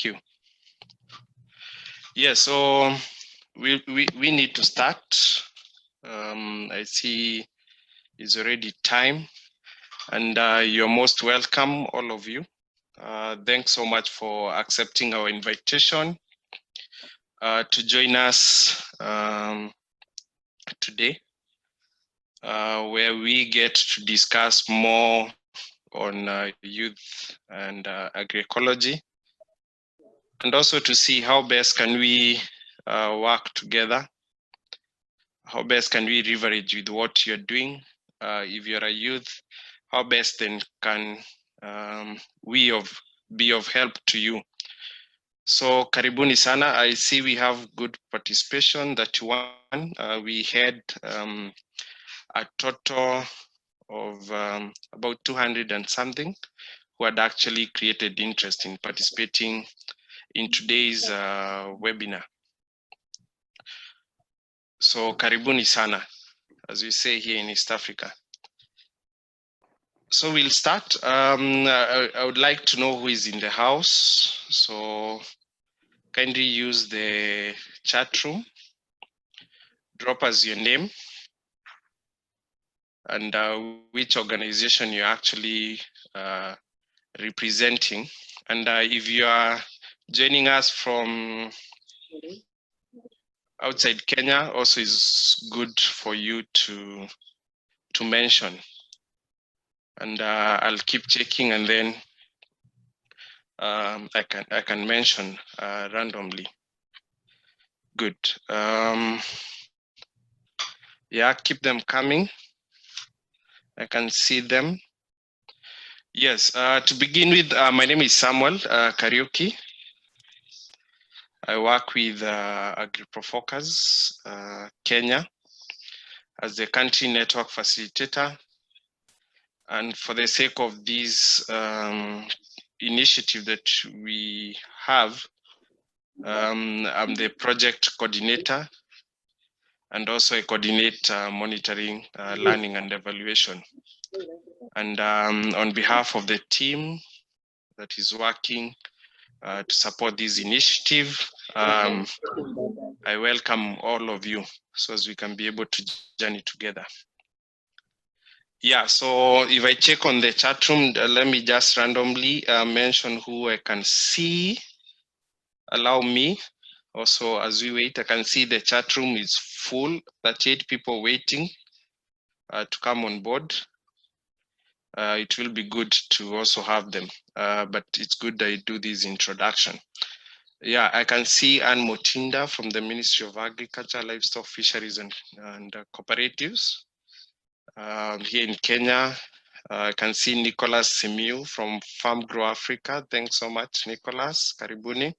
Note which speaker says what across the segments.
Speaker 1: you. Yeah, so we need to start. I see it's already time, and you're most welcome, all of you. Thanks so much for accepting our invitation to join us today, where we get to discuss more on youth and agroecology, and also to see how best can we work together. How best can we leverage with what you're doing? If you're a youth, how best then can we be of help to you? So karibuni sana. I see we have good participation, 31. We had a total of about 200 and something who had actually created interest in participating in today's webinar. So karibuni sana, as we say here in East Africa. So we'll start. I would like to know who is in the house. So kindly use the chat room. Drop us your name and which organization you're actually representing. And if you are joining us from outside Kenya, also is good for you to mention. And I'll keep checking, and then I can mention randomly. Good. Yeah, keep them coming. I can see them. Yes, to begin with, my name is Samuel Kariuki. I work with AgriProFocus Kenya as the country network facilitator. And for the sake of this initiative that we have, I'm the project coordinator, and also I coordinate monitoring, learning and evaluation. And on behalf of the team that is working to support this initiative, I welcome all of you so as we can be able to journey together. Yeah, so if I check on the chat room, let me just randomly mention who I can see. Allow me. Also, as we wait, I can see the chat room is full, 38 people waiting to come on board. It will be good to also have them, but it's good that I do this introduction. Yeah, I can see Anne Motinda from the Ministry of Agriculture, Livestock, Fisheries and Cooperatives here in Kenya. I can see Nicholas Simiu from Farm Grow Africa. Thanks so much, Nicholas. Karibuni.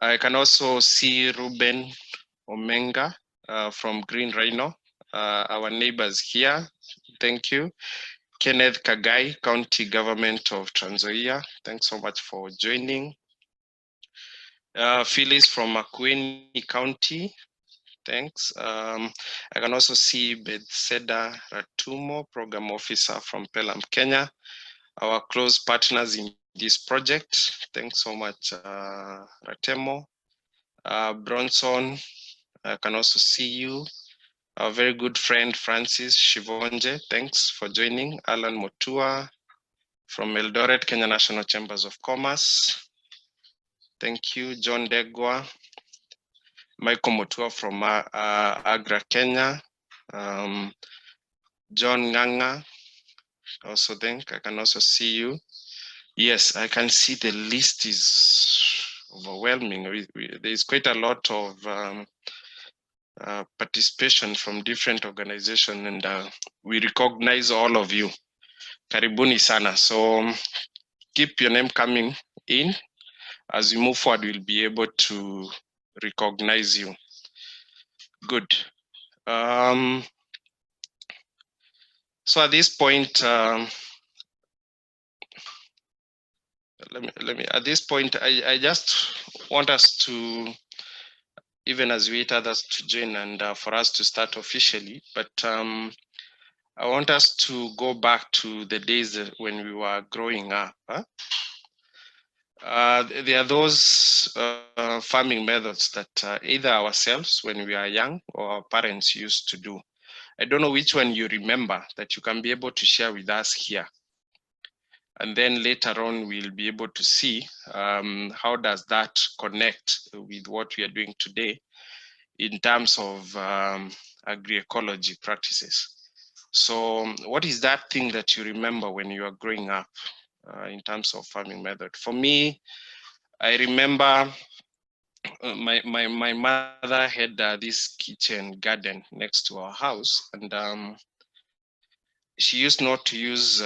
Speaker 1: I can also see Ruben Omenga from Green Rhino, our neighbors here. Thank you. Kenneth Kagai, County Government of Trans Nzoia. Thanks so much for joining. Phyllis from Makueni County. Thanks. I can also see Bethseda Ratumo, Program Officer from Pelham, Kenya, our close partners in this project. Thanks so much, Ratemo. Bronson, I can also see you. Our very good friend, Francis Shivonje, thanks for joining. Alan Motua from Eldoret, Kenya National Chambers of Commerce. Thank you. John Degwa. Michael Motua from Agra Kenya. John Nganga, also think I can also see you. Yes, I can see the list is overwhelming. There's quite a lot of participation from different organizations, and we recognize all of you. Karibuni sana. So keep your name coming in. As we move forward, we'll be able to recognize you. Good. So at this point, at this point, I just want us to, even as we wait others to join and for us to start officially, but I want us to go back to the days when we were growing up. There are those farming methods that either ourselves when we are young or our parents used to do. I don't know which one you remember that you can be able to share with us here. And then later on, we'll be able to see how does that connect with what we are doing today in terms of agroecology practices. So what is that thing that you remember when you are growing up in terms of farming method? For me, I remember my mother had this kitchen garden next to our house, and she used not to use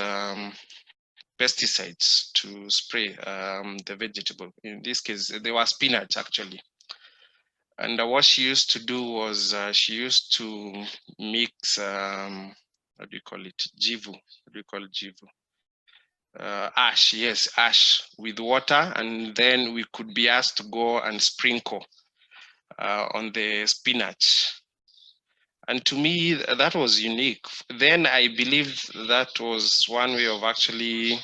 Speaker 1: pesticides to spray the vegetable. In this case, they were spinach actually. And what she used to do was she used to mix, what do you call it? Jivu. What do you call it? Jivu? Ash, yes, ash with water. And then we could be asked to go and sprinkle on the spinach. And to me, that was unique. Then I believe that was one way of actually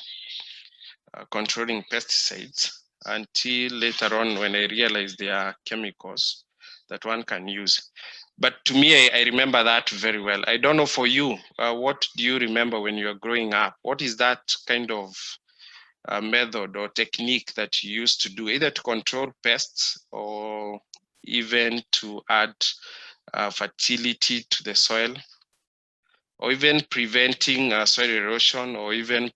Speaker 1: controlling pesticides, until later on when I realized there are chemicals that one can use. But to me, I remember that very well. I don't know for you, what do you remember when you were growing up? What is that kind of method or technique that you used to do, either to control pests or even to add fertility to the soil, or even preventing soil erosion, or even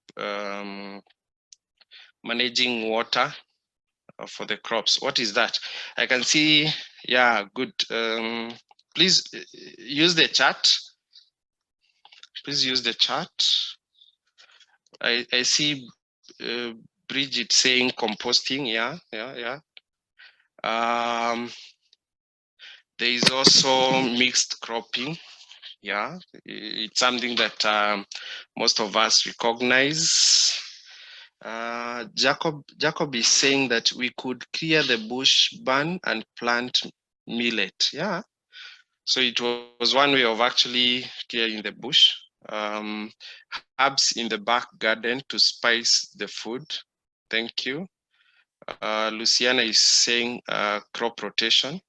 Speaker 1: managing water for the crops? What is that? I can see, yeah, good. Please use the chat. Please use the chat. I see Bridget saying composting. Yeah. There is also mixed cropping. Yeah, it's something that most of us recognize. Jacob is saying that we could clear the bush, burn and plant millet. Yeah, so it was one way of actually clearing the bush. Herbs in the back garden to spice the food. Thank you. Luciana is saying crop rotation.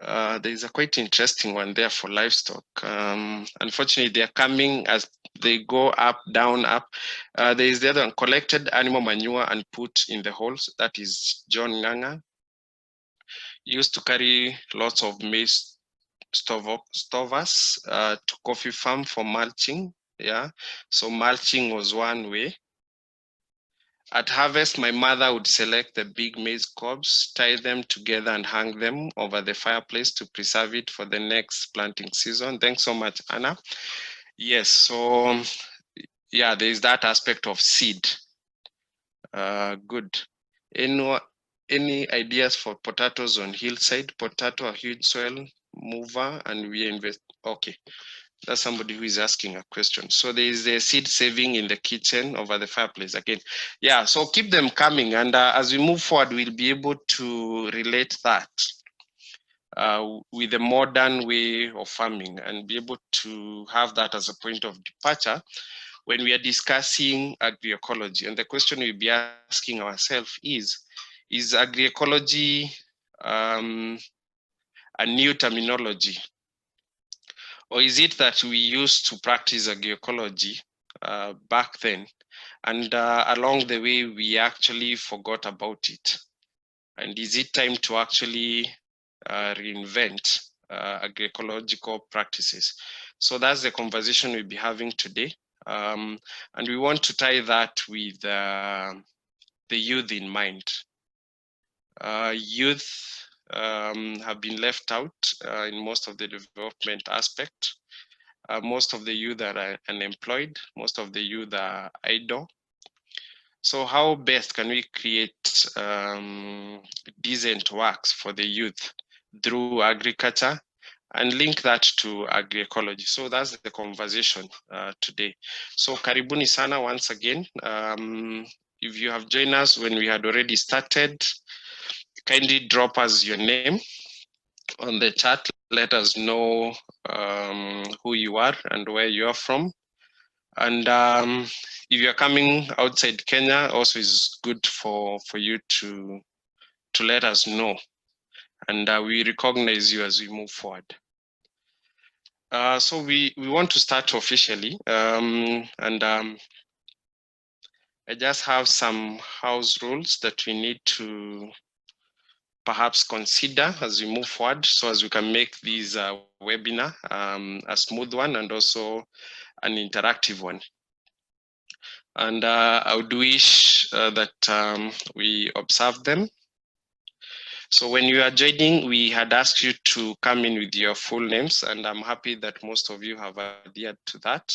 Speaker 1: There is a quite interesting one there for livestock. Unfortunately, they are coming as they go up, down, up. There is the other one, collected animal manure and put in the holes. That is John Nganga. Used to carry lots of maize stovers to coffee farm for mulching. Yeah, so mulching was one way. At harvest, my mother would select the big maize cobs, tie them together and hang them over the fireplace to preserve it for the next planting season. Thanks so much, Anna. Yes, so yeah, there is that aspect of seed. Good. Any ideas for potatoes on hillside? Potato, a huge soil mover, and we invest. Okay, that's somebody who is asking a question. So there is the seed saving in the kitchen over the fireplace again. Yeah, so keep them coming. And as we move forward, we'll be able to relate that with the modern way of farming and be able to have that as a point of departure when we are discussing agroecology. And the question we'll be asking ourselves is agroecology a new terminology? Or is it that we used to practice agroecology back then, and along the way we actually forgot about it? And is it time to actually reinvent agroecological practices? So that's the conversation we'll be having today. And we want to tie that with the youth in mind. Youth have been left out in most of the development aspect. Most of the youth are unemployed. Most of the youth are idle. So how best can we create decent works for the youth through agriculture and link that to agroecology? So that's the conversation today. So karibuni sana once again. If you have joined us when we had already started, kindly drop us your name on the chat. Let us know who you are and where you are from. And if you're coming outside Kenya, also is good for you to let us know. And we recognize you as we move forward. So we want to start officially. I just have some house rules that we need to perhaps consider as we move forward, so as we can make this webinar a smooth one and also an interactive one. And I would wish that we observe them. So when you are joining, we had asked you to come in with your full names, and I'm happy that most of you have adhered to that.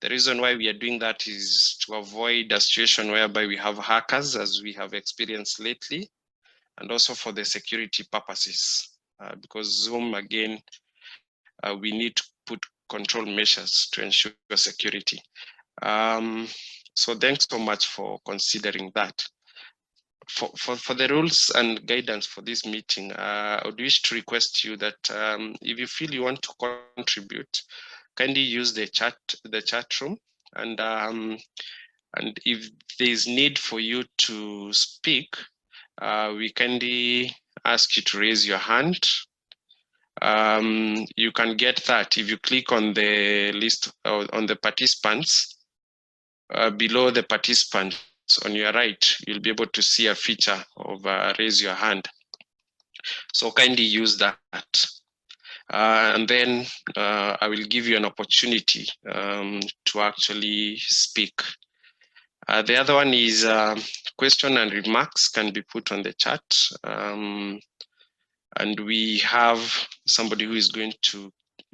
Speaker 1: The reason why we are doing that is to avoid a situation whereby we have hackers, as we have experienced lately, and also for the security purposes, because Zoom, again, we need to put control measures to ensure security. So thanks so much for considering that. For the rules and guidance for this meeting, I would wish to request you that if you feel you want to contribute, kindly use the chat room, and if there is need for you to speak, we kindly ask you to raise your hand. You can get that if you click on the list on the participants. Below the participants on your right, you'll be able to see a feature of raise your hand. So kindly use that. And then I will give you an opportunity to actually speak. The other one is question and remarks can be put on the chat. And we have somebody who is going to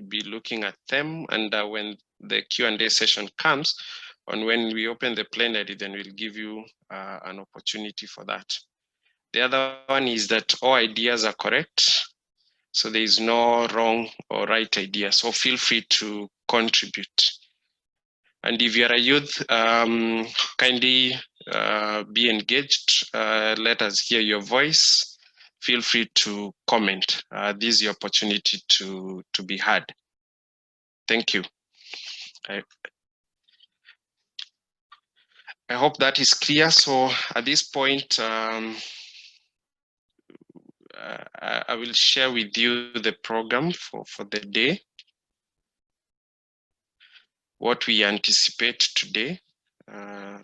Speaker 1: be looking at them. And when the Q&A session comes, and when we open the plenary, then we'll give you an opportunity for that. The other one is that all ideas are correct. So there is no wrong or right idea. So feel free to contribute. And if you're a youth, kindly be engaged. Let us hear your voice. Feel free to comment. This is your opportunity to be heard. Thank you. I hope that is clear. So at this point, I will share with you the program for the day, what we anticipate today.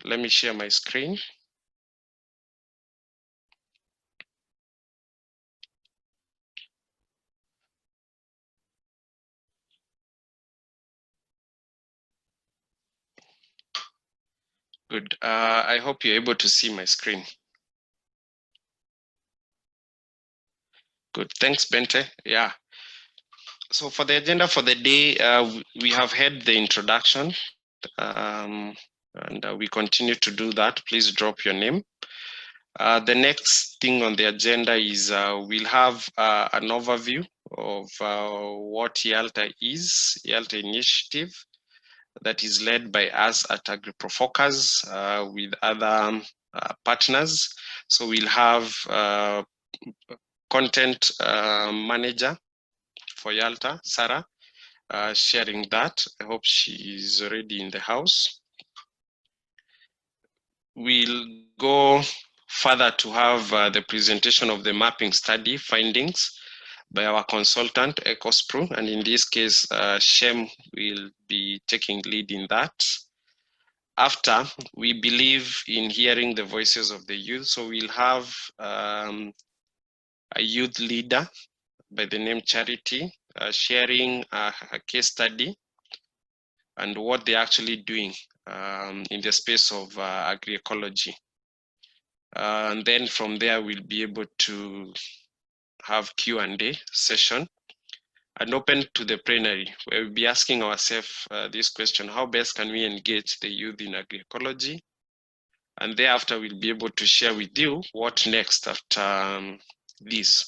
Speaker 1: Let me share my screen. Good. I hope you're able to see my screen. Good. Thanks, Bente. Yeah. So for the agenda for the day, we have had the introduction, and we continue to do that. Please drop your name. The next thing on the agenda is we'll have an overview of what Yalta is, Yalta Initiative, that is led by us at AgriProfocus with other partners. So we'll have content manager for Yalta, Sarah, sharing that. I hope she is already in the house. We'll go further to have the presentation of the mapping study findings by our consultant, EcoSpro, and in this case, Shem will be taking lead in that. After, we believe in hearing the voices of the youth, so we'll have a youth leader by the name Charity sharing a case study and what they're actually doing in the space of agroecology. And then from there, we'll be able to have Q&A session and open to the plenary, where we'll be asking ourselves this question: how best can we engage the youth in agroecology? And thereafter, we'll be able to share with you what next after this.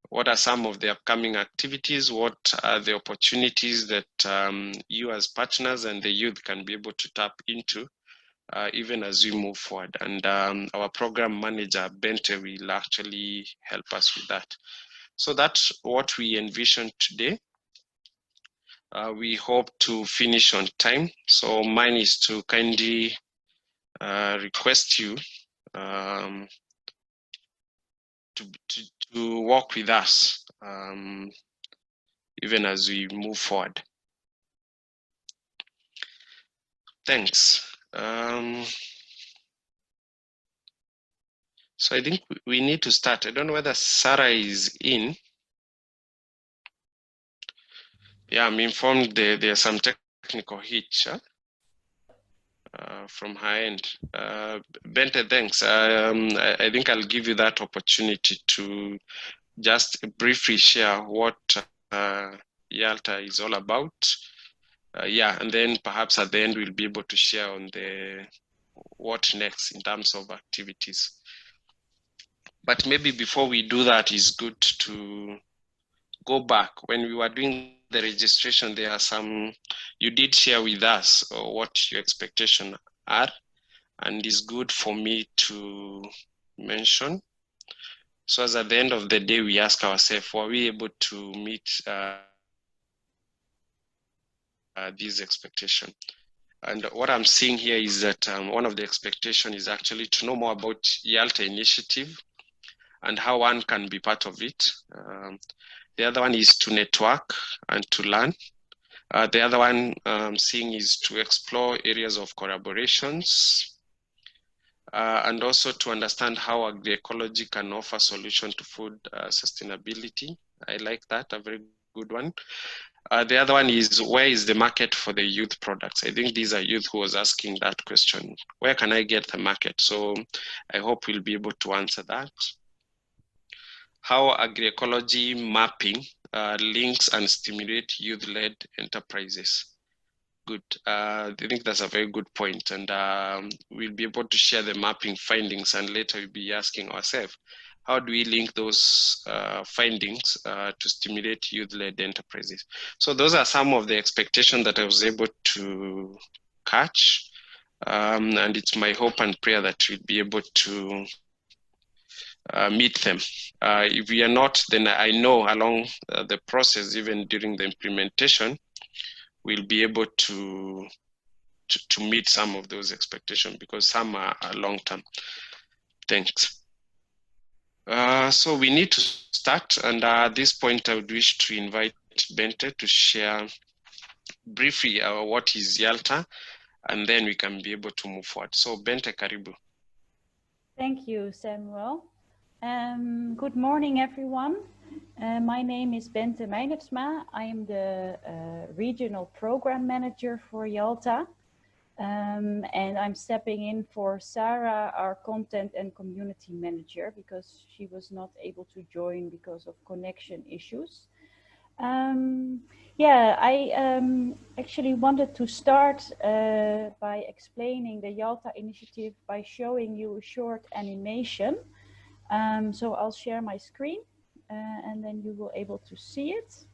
Speaker 1: What are some of the upcoming activities? What are the opportunities that you as partners and the youth can be able to tap into even as we move forward? And our program manager, Bente, will actually help us with that. So that's what we envision today. We hope to finish on time. So mine is to kindly request you to work with us even as we move forward. Thanks. So I think we need to start. I don't know whether Sarah is in. Yeah, I'm informed there's some technical hitch from her end. Bente, thanks. I think I'll give you that opportunity to just briefly share what Yalta is all about. Yeah, and then perhaps at the end we'll be able to share on the what next in terms of activities. But maybe before we do that, it's good to go back. When we were doing the registration, there are some, you did share with us what your expectations are, and it's good for me to mention. So as at the end of the day, we ask ourselves, were we able to meet these expectations? And what I'm seeing here is that one of the expectations is actually to know more about Yalta initiative and how one can be part of it. The other one is to network and to learn. The other one I'm seeing is to explore areas of collaborations and also to understand how agroecology can offer solution to food sustainability. I like that, a very good one. The other one is, where is the market for the youth products? I think these are youth who was asking that question. Where can I get the market? So I hope we'll be able to answer that. How agroecology mapping links and stimulate youth-led enterprises. Good. I think that's a very good point. And we'll be able to share the mapping findings, and later we'll be asking ourselves, how do we link those findings to stimulate youth-led enterprises? So those are some of the expectations that I was able to catch. And it's my hope and prayer that we'll be able to meet them. If we are not, then I know along the process, even during the implementation, we'll be able to meet some of those expectations, because some are long-term. Thanks. So we need to start, and at this point I would wish to invite Bente to share briefly what is Yalta, and then we can be able to move forward. So Bente, karibu.
Speaker 2: Thank you, Samuel. Good morning, everyone. My name is Bente Meinertsma. I am the Regional Program Manager for Yalta. And I'm stepping in for Sarah, our Content and Community Manager, because she was not able to join because of connection issues. Yeah, I actually wanted to start by explaining the Yalta initiative by showing you a short animation. So I'll share my screen and then you will be able to see it.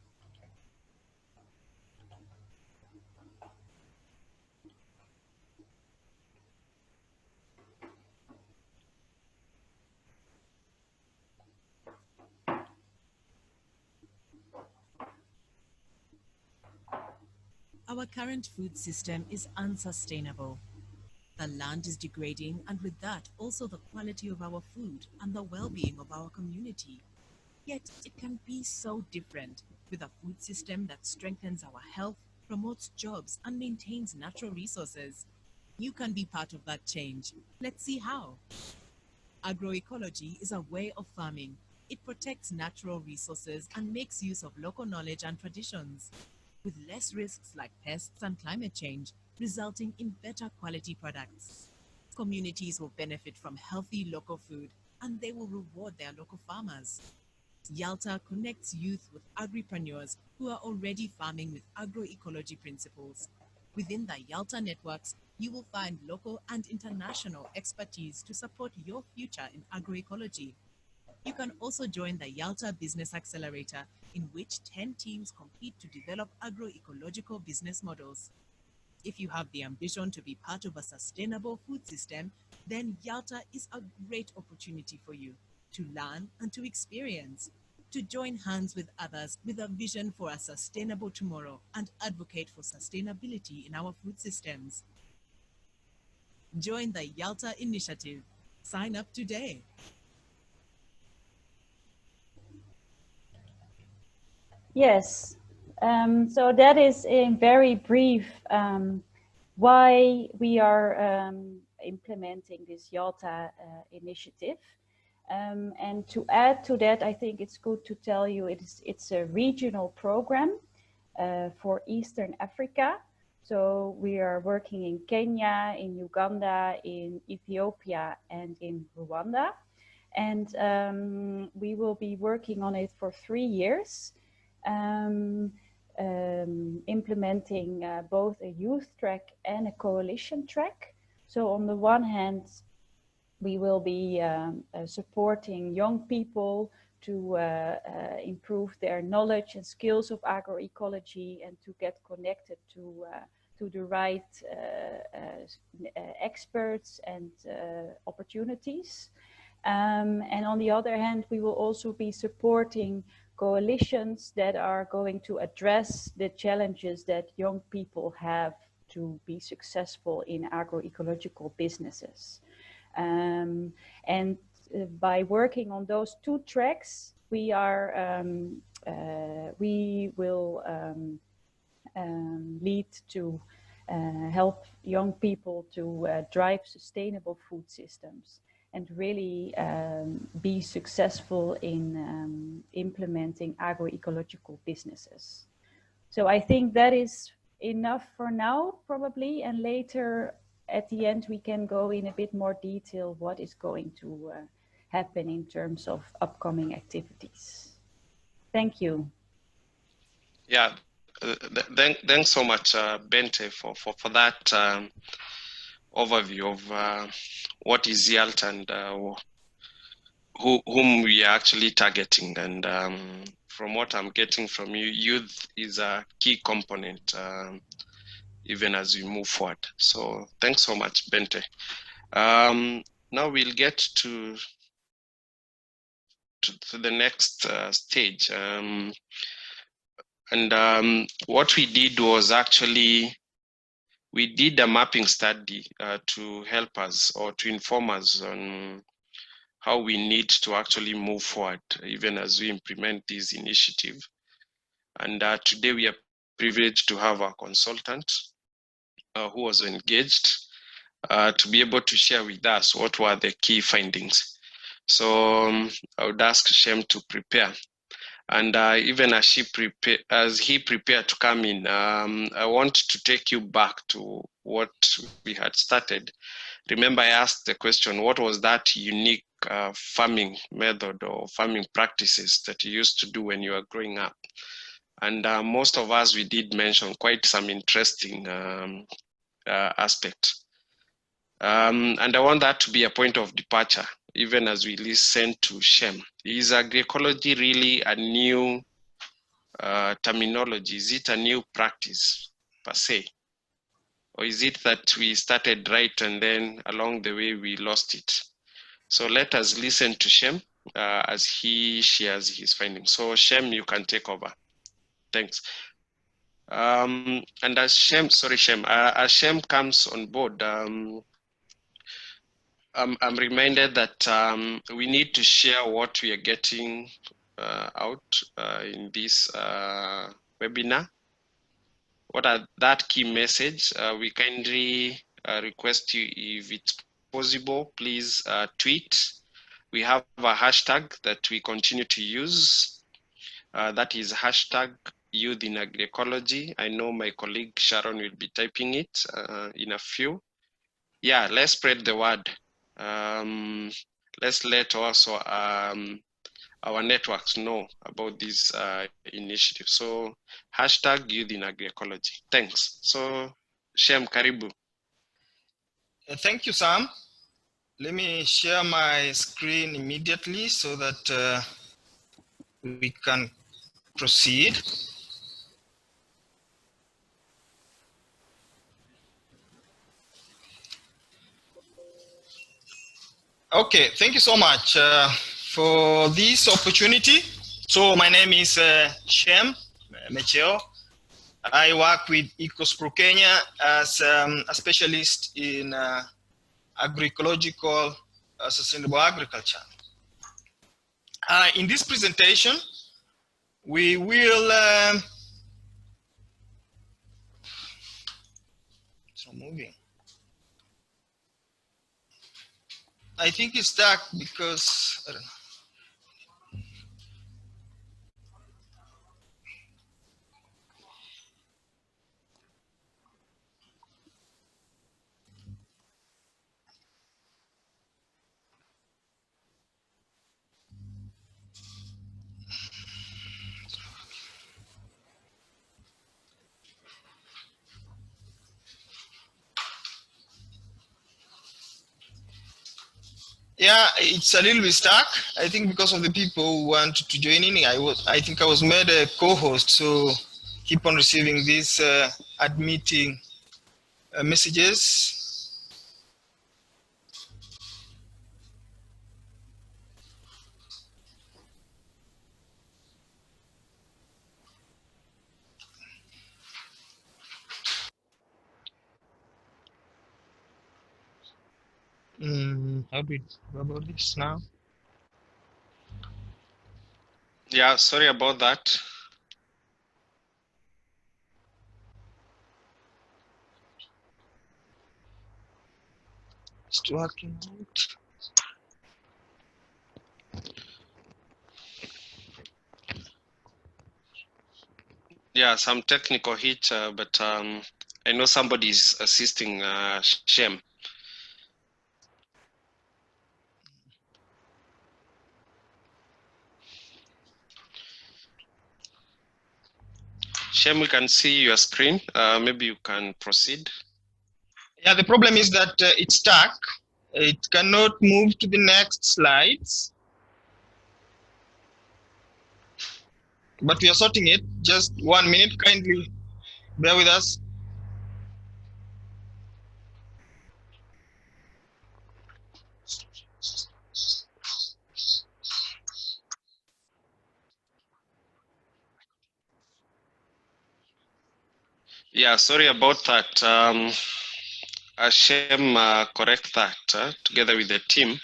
Speaker 3: Our current food system is unsustainable. The land is degrading, and with that, also the quality of our food and the well-being of our community. Yet it can be so different with a food system that strengthens our health, promotes jobs, and maintains natural resources. You can be part of that change. Let's see how. Agroecology is a way of farming. It protects natural resources and makes use of local knowledge and traditions, with less risks like pests and climate change, resulting in better quality products. Communities will benefit from healthy local food, and they will reward their local farmers. Yalta connects youth with agripreneurs who are already farming with agroecology principles. Within the Yalta networks, you will find local and international expertise to support your future in agroecology. You can also join the Yalta Business Accelerator, in which 10 teams compete to develop agroecological business models. If you have the ambition to be part of a sustainable food system, then Yalta is a great opportunity for you to learn and to experience. to join hands with others with a vision for a sustainable tomorrow and advocate for sustainability in our food systems. Join the Yalta initiative. Sign up today.
Speaker 2: Yes, so that is in very brief why we are implementing this Yalta initiative. And to add to that, I think it's good to tell you it's a regional program for Eastern Africa. So we are working in Kenya, in Uganda, in Ethiopia, and in Rwanda. And we will be working on it for 3 years, implementing both a youth track and a coalition track. So on the one hand, we will be supporting young people to improve their knowledge and skills of agroecology and to get connected to the right experts and opportunities. And on the other hand, we will also be supporting coalitions that are going to address the challenges that young people have to be successful in agroecological businesses. And by working on those 2 tracks, we will lead to help young people to drive sustainable food systems and really be successful in implementing agroecological businesses. So I think that is enough for now, probably, and later at the end we can go in a bit more detail what is going to happen in terms of upcoming activities. Thank you.
Speaker 1: Yeah, thanks so much, Bente, for that overview of what is Yalta and whom we are actually targeting. And from what I'm getting from you, youth is a key component even as we move forward. So thanks so much, Bente. Now we'll get to the next stage. What we did was actually, we did a mapping study to help us or to inform us on how we need to actually move forward, even as we implement this initiative. And today we are privileged to have a consultant who was engaged to be able to share with us what were the key findings. So I would ask Shem to prepare. And even as he prepared to come in, I want to take you back to what we had started. Remember, I asked the question, what was that unique farming method or farming practices that you used to do when you were growing up? And most of us, we did mention quite some interesting aspects. And I want that to be a point of departure, even as we listen to Shem. Is agroecology really a new terminology? Is it a new practice per se? Or is it that we started right and then along the way we lost it? So let us listen to Shem as he shares his findings. So Shem, you can take over. Thanks. And as Shem comes on board, I'm reminded that we need to share what we are getting out in this webinar. What are that key message? We kindly request you, if it's possible, please tweet. We have a hashtag that we continue to use. That is hashtag youth in agroecology. I know my colleague Sharon will be typing it in a few. Yeah, let's spread the word. Let's let also our networks know about this initiative. So hashtag youth in agroecology. Thanks. So Shem, karibu.
Speaker 4: Thank you, Sam. Let me share my screen immediately so that we can proceed. Okay, thank you so much for this opportunity So my name is Shem Macheo. I work with Kenya as a specialist in agroecological sustainable agriculture. In this presentation, we will it's not moving. I think it's stuck because I don't know. Yeah, it's a little bit stuck. I think because of the people who want to join in. I think I was made a co-host, so keep on receiving these admitting messages. How do we go about this now?
Speaker 1: Yeah, sorry about that.
Speaker 4: It's working out.
Speaker 1: Yeah, some technical hitch, but I know somebody's assisting Shem. Shem, we can see your screen. Maybe you can proceed.
Speaker 4: Yeah, the problem is that it's stuck. It cannot move to the next slides. But we are sorting it. Just 1 minute, kindly bear with us.
Speaker 1: Yeah, sorry about that. Shem, correct that together with the team.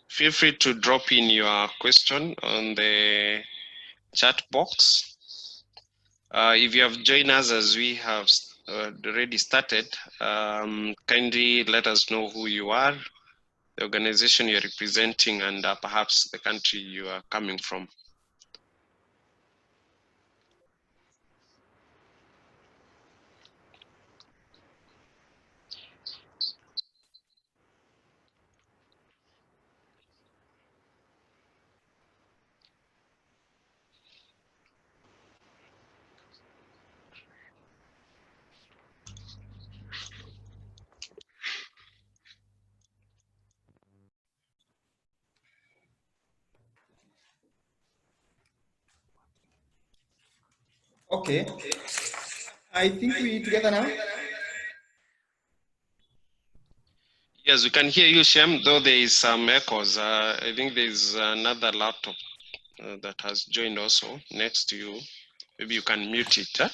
Speaker 1: Feel free to drop in your question on the chat box. If you have joined us as we have already started, kindly let us know who you are, the organization you're representing, and perhaps the country you are coming from.
Speaker 4: Okay. I think we together now.
Speaker 1: Yes, we can hear you, Shem, though there is some echoes. I think there is another laptop that has joined also next to you. Maybe you can mute it. Huh?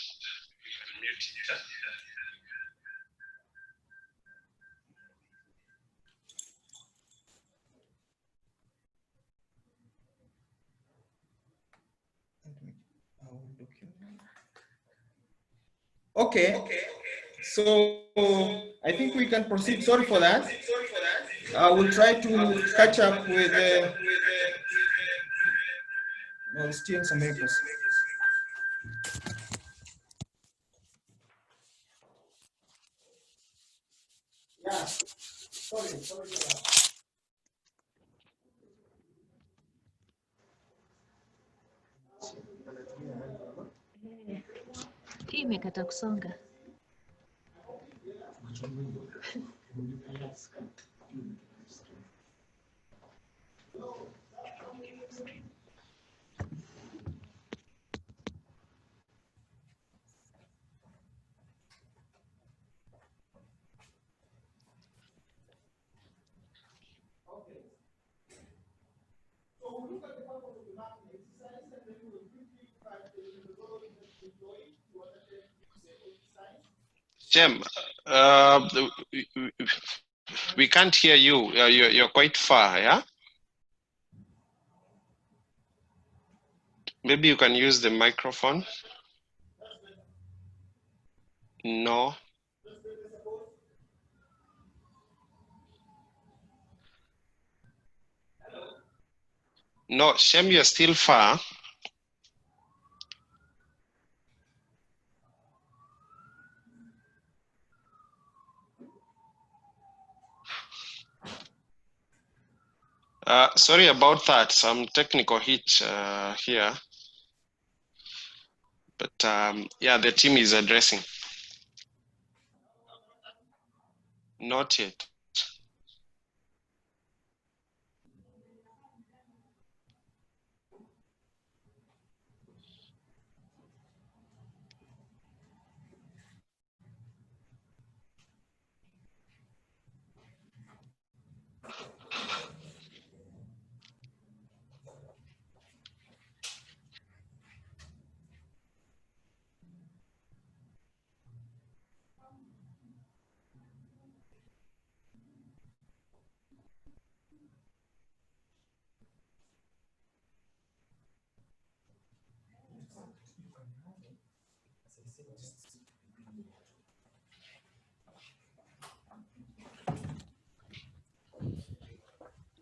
Speaker 4: Okay. So I think we can proceed. Sorry for that. I will try to catch up with no, still some echoes. Yeah. Sorry for that.
Speaker 5: Hii imekata kusonga.
Speaker 1: Shem, we can't hear you. You're quite far, yeah? Maybe you can use the microphone. No. No, Shem, you're still far. Sorry about that, some technical hitch here. But yeah, the team is addressing. Not yet.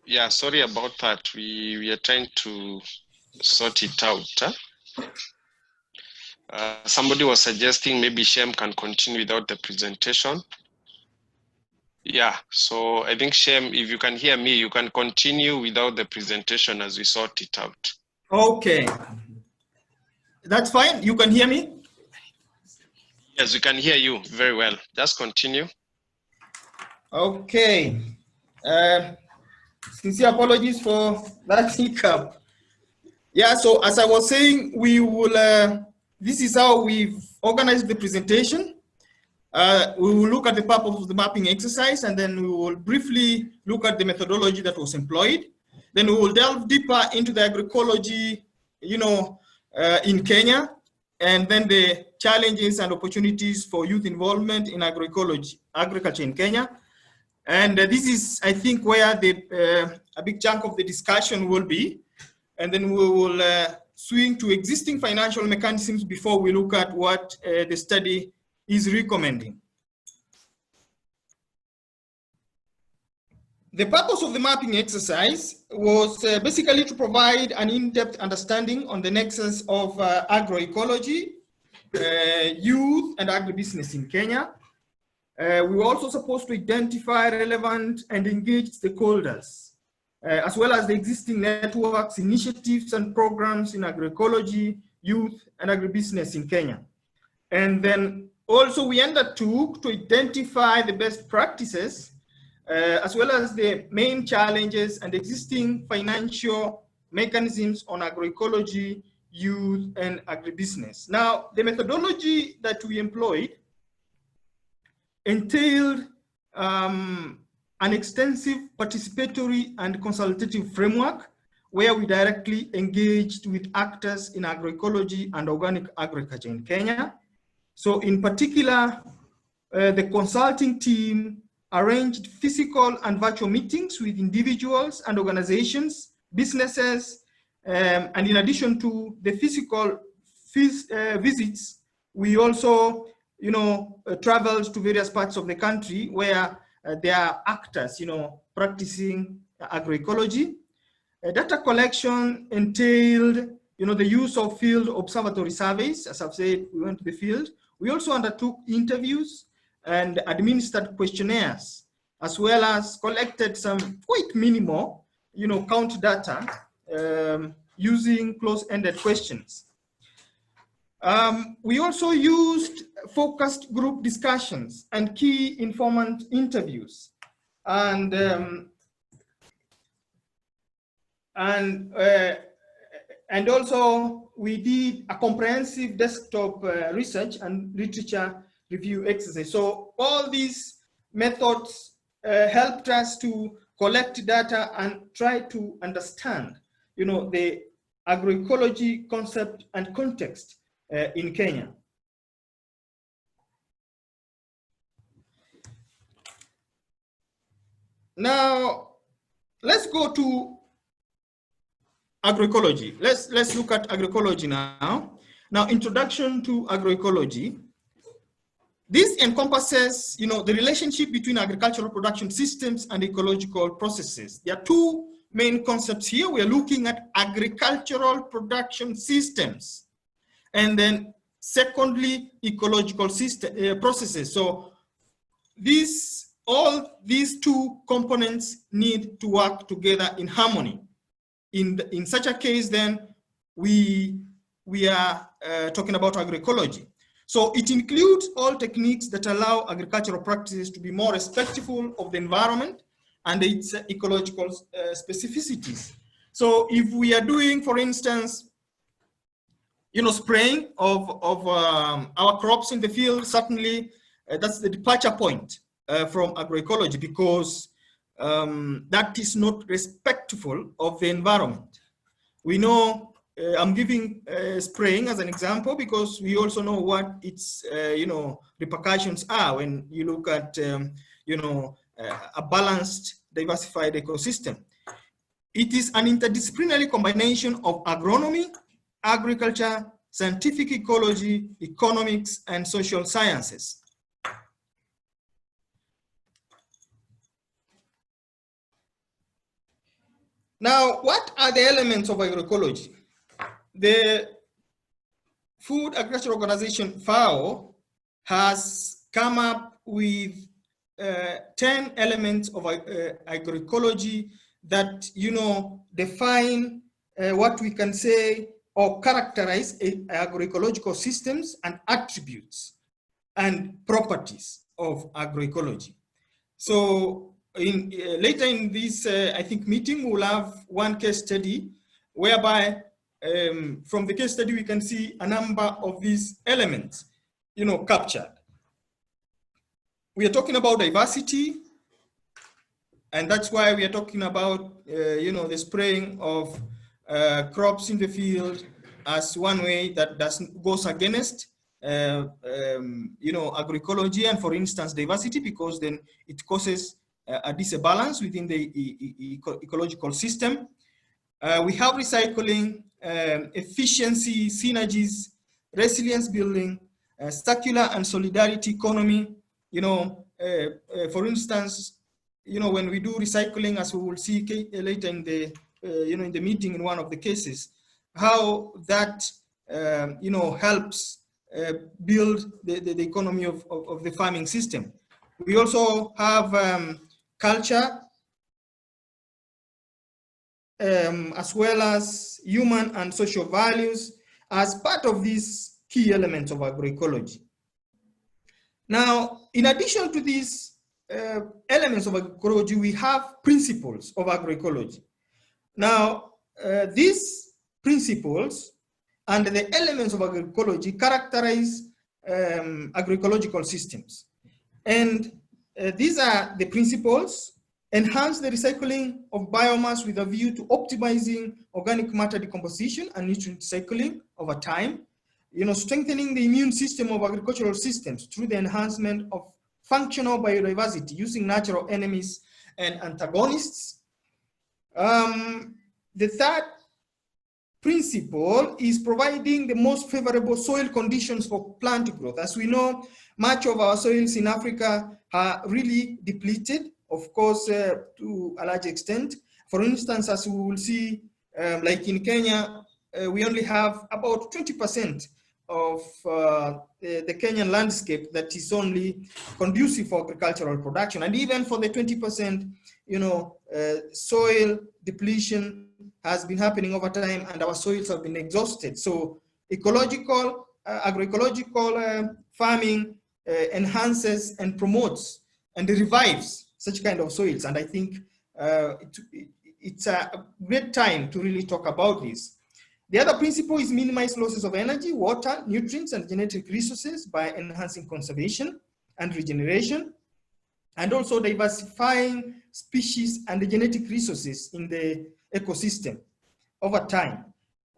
Speaker 1: Yeah, sorry about that. We are trying to sort it out. Somebody was suggesting maybe Shem can continue without the presentation. Yeah, so I think Shem, if you can hear me, you can continue without the presentation as we sort it out.
Speaker 4: Okay, that's fine. You can hear me?
Speaker 1: Yes, we can hear you very well. Just continue.
Speaker 4: Okay. Sincere apologies for that hiccup. Yeah, so as I was saying, we will, this is how we've organized the presentation. We will look at the purpose of the mapping exercise, and then we will briefly look at the methodology that was employed. Then we will delve deeper into the agroecology, in Kenya, and then the challenges and opportunities for youth involvement in agroecology, agriculture in Kenya. And this is, I think, where a big chunk of the discussion will be. And then we will swing to existing financial mechanisms before we look at what the study is recommending. The purpose of the mapping exercise was basically to provide an in-depth understanding on the nexus of agroecology, youth, and agribusiness in Kenya. We were also supposed to identify relevant and engage stakeholders, as well as the existing networks, initiatives, and programs in agroecology, youth, and agribusiness in Kenya. And then also we undertook to identify the best practices, as well as the main challenges and existing financial mechanisms on agroecology, youth, and agribusiness. Now, the methodology that we employed entailed an extensive participatory and consultative framework where we directly engaged with actors in agroecology and organic agriculture in Kenya. So in particular, the consulting team arranged physical and virtual meetings with individuals and organizations, businesses, and in addition to the physical visits, we also traveled to various parts of the country where there are actors, practicing agroecology. Data collection entailed, the use of field observatory surveys. As I've said, we went to the field. We also undertook interviews and administered questionnaires, as well as collected some quite minimal, count data using close-ended questions. We also used focused group discussions and key informant interviews, and also we did a comprehensive desktop research and literature review exercise. So all these methods helped us to collect data and try to understand, the agroecology concept and context
Speaker 6: in Kenya. Now, let's go to agroecology. Let's look at agroecology now. Now, introduction to agroecology. This encompasses, the relationship between agricultural production systems and ecological processes. There are two main concepts here. We are looking at agricultural production systems, and then secondly, ecological processes. So all these two components need to work together in harmony. In such a case, then we are talking about agroecology. So it includes all techniques that allow agricultural practices to be more respectful of the environment and its ecological specificities. So if we are doing, for instance, spraying of our crops in the field, certainly that's the departure point from agroecology, because that is not respectful of the environment. We know, I'm giving spraying as an example because we also know what its repercussions are when you look at a balanced, diversified ecosystem. It is an interdisciplinary combination of agronomy, agriculture, scientific ecology, economics, and social sciences. Now, what are the elements of agroecology? The Food Agriculture Organization, FAO, has come up with 10 elements of agroecology that, define what we can say or characterize agroecological systems and attributes and properties of agroecology. So later in this, I think, meeting, we'll have one case study whereby from the case study, we can see a number of these elements, captured. We are talking about diversity, and that's why we are talking about, the spraying of crops in the field as one way that goes against, agroecology and, for instance, diversity, because then it causes a disbalance within the ecological system. We have recycling, efficiency, synergies, resilience building, circular and solidarity economy. For instance, when we do recycling, as we will see later in the, in the meeting in one of the cases, how that, helps build the economy of the farming system. We also have culture, as well as human and social values as part of these key elements of agroecology. Now, in addition to these elements of agroecology, we have principles of agroecology. Now, these principles and the elements of agroecology characterize agroecological systems. And these are the principles: enhance the recycling of biomass with a view to optimizing organic matter decomposition and nutrient cycling over time. Strengthening the immune system of agricultural systems through the enhancement of functional biodiversity using natural enemies and antagonists. The third principle is providing the most favorable soil conditions for plant growth. As we know, much of our soils in Africa are really depleted, of course, to a large extent. For instance, as we will see, like in Kenya, we only have about 20% of the Kenyan landscape that is only conducive for agricultural production. And even for the 20%, soil depletion has been happening over time, and our soils have been exhausted. So ecological, agroecological farming enhances and promotes and revives such kind of soils. And I think it's a great time to really talk about this. The other principle is minimize losses of energy, water, nutrients, and genetic resources by enhancing conservation and regeneration, and also diversifying species and the genetic resources in the ecosystem over time.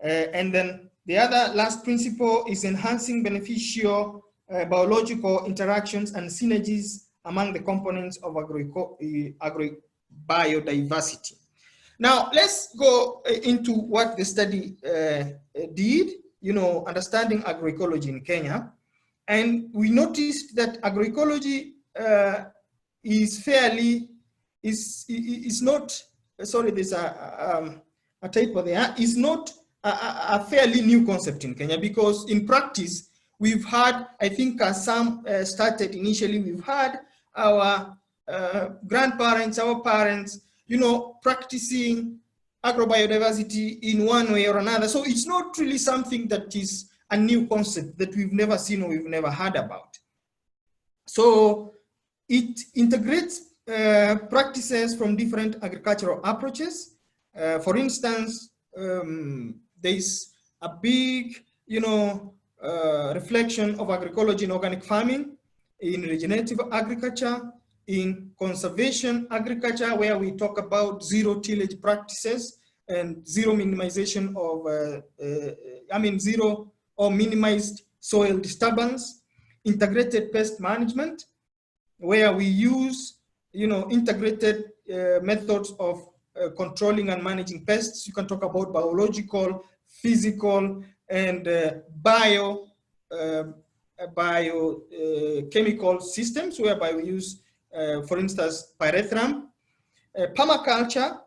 Speaker 6: And then The other last principle is enhancing beneficial biological interactions and synergies among the components of agrobiodiversity. Now, let's go into what the study did, understanding agroecology in Kenya. And we noticed that agroecology is not, sorry, there's a typo there, is not a fairly new concept in Kenya, because in practice, we've had, I think as some started initially, we've had our grandparents, our parents, practicing agrobiodiversity in one way or another. So it's not really something that is a new concept that we've never seen or we've never heard about. So it integrates practices from different agricultural approaches. For instance, there's a big, reflection of agroecology in organic farming, in regenerative agriculture, in conservation agriculture, where we talk about zero tillage practices and zero minimization of, zero or minimized soil disturbance, integrated pest management, where we use, integrated methods of controlling and managing pests. You can talk about biological, physical, and biochemical systems, whereby we use, for instance, pyrethrum, permaculture,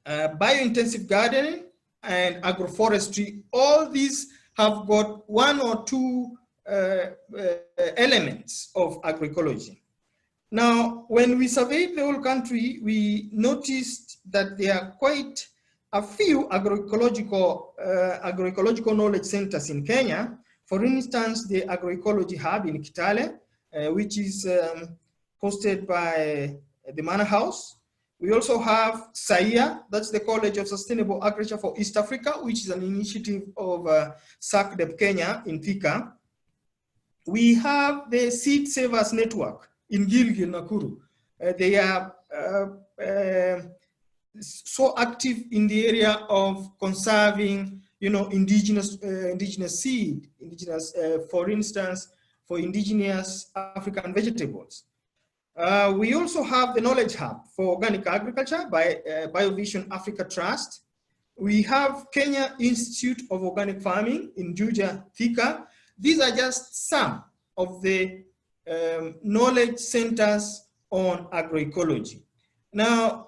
Speaker 6: biointensive gardening, and agroforestry. All these have got one or two elements of agroecology. Now, when we surveyed the whole country, we noticed that there are quite a few agroecological knowledge centers in Kenya. For instance, the Agroecology Hub in Kitale, which is hosted by the Manor House. We also have SAIA, that's the College of Sustainable Agriculture for East Africa, which is an initiative of SACDEP Kenya in Thika. We have the Seed Savers Network in Gilgil, Nakuru. They are so active in the area of conserving, indigenous seed, for instance, for indigenous African vegetables. We also have the Knowledge Hub for Organic Agriculture by BioVision Africa Trust. We have Kenya Institute of Organic Farming in Juja, Thika. These are just some of the knowledge centers on agroecology. Now,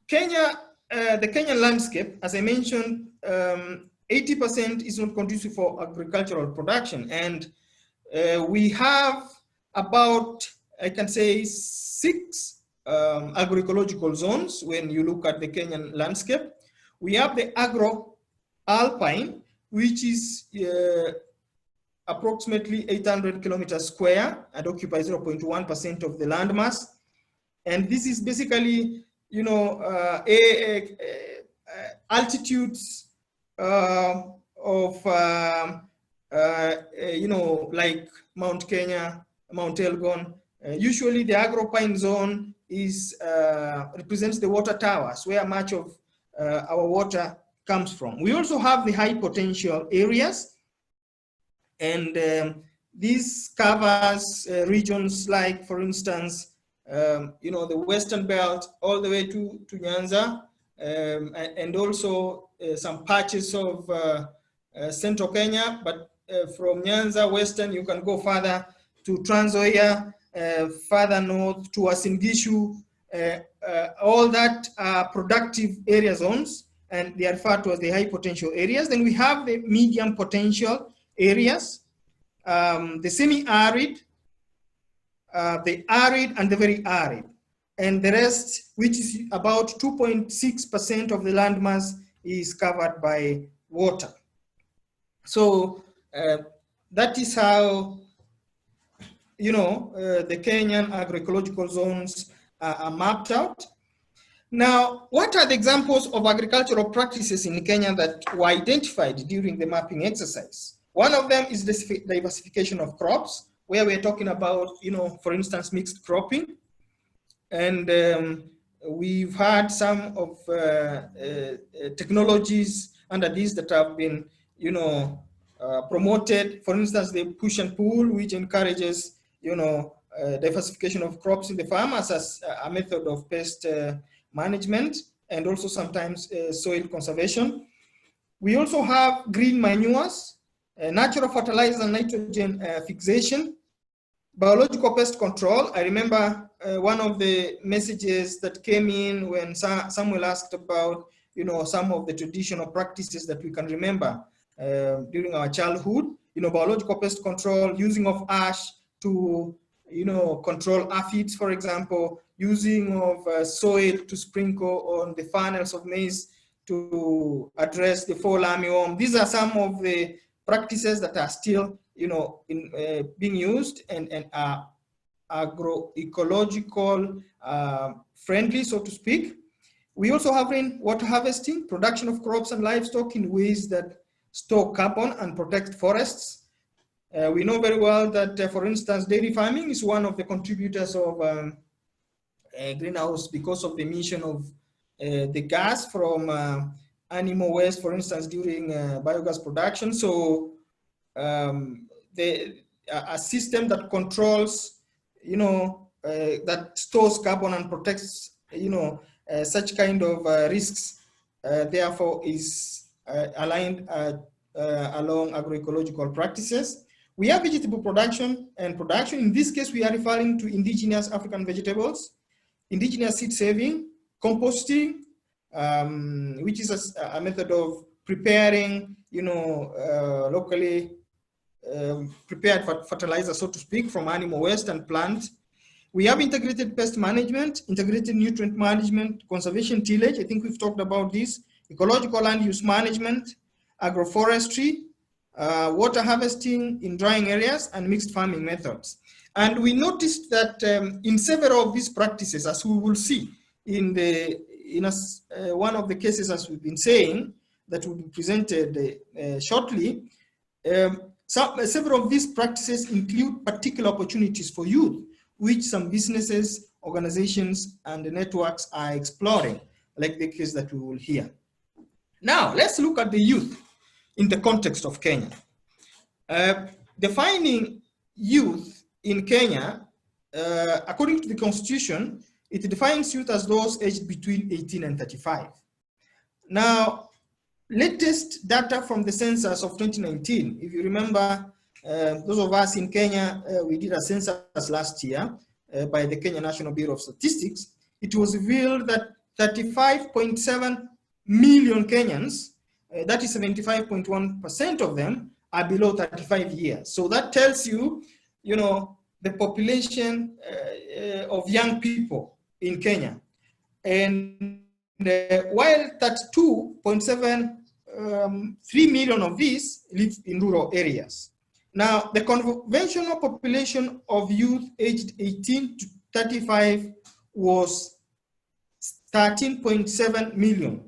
Speaker 6: Kenya, the Kenyan landscape, as I mentioned, 80% is not conducive for agricultural production. And we have about, I can say, 6 agroecological zones when you look at the Kenyan landscape. We have the agro-alpine, which is approximately 800 kilometers square and occupies 0.1% of the landmass. And this is basically, altitudes of, like Mount Kenya, Mount Elgon. Usually the agro-pine zone is, represents the water towers where much of our water comes from. We also have the high potential areas, and this covers regions like, for instance, the Western Belt all the way to Nyanza, and also some patches of Central Kenya, but from Nyanza Western, you can go further to Trans Nzoia, further north to Uasin Gishu. All that are productive area zones, and they are referred to as the high potential areas. Then we have the medium potential areas, the semi-arid, the arid, and the very arid. And the rest, which is about 2.6% of the landmass, is covered by water. So that is how, the Kenyan agroecological zones are mapped out. Now, what are the examples of agricultural practices in Kenya that were identified during the mapping exercise? One of them is the diversification of crops, where we're talking about, for instance, mixed cropping. And we've had some of technologies under these that have been, promoted. For instance, the push and pull, which encourages, diversification of crops in the farmers as a method of pest management, and also sometimes soil conservation. We also have green manures, natural fertilizer and nitrogen fixation, biological pest control. I remember one of the messages that came in when Samuel asked about, some of the traditional practices that we can remember during our childhood. Biological pest control, using of ash to, control aphids, for example, using of soil to sprinkle on the funnels of maize to address the fall armyworm. These are some of the practices that are still, being used and are agroecological friendly, so to speak. We also have rainwater harvesting, production of crops and livestock in ways that store carbon and protect forests. We know very well that, for instance, dairy farming is one of the contributors of greenhouse because of the emission of the gas from animal waste, for instance, during biogas production. So a system that controls, that stores carbon and protects, such kind of risks, therefore is aligned along agroecological practices. We have vegetable production and production. In this case, we are referring to indigenous African vegetables, indigenous seed saving, composting, which is a method of preparing, locally prepared fertilizer, so to speak, from animal waste and plants. We have integrated pest management, integrated nutrient management, conservation tillage. I think we've talked about this. Ecological land use management, agroforestry, water harvesting in drying areas, and mixed farming methods. And we noticed that in several of these practices, as we will see in one of the cases, as we've been saying, that will be presented shortly, several of these practices include particular opportunities for youth, which some businesses, organizations, and the networks are exploring, like the case that we will hear. Now, let's look at the youth in the context of Kenya. Defining youth in Kenya, according to the Constitution, it defines youth as those aged between 18 and 35. Now, latest data from the census of 2019, if you remember, those of us in Kenya, we did a census last year by the Kenya National Bureau of Statistics. It was revealed that 35.7 million Kenyans, that is 75.1% of them, are below 35 years. So that tells you, the population of young people in Kenya. And while 32.73 million of these live in rural areas. Now, the conventional population of youth aged 18 to 35 was 13.7 million,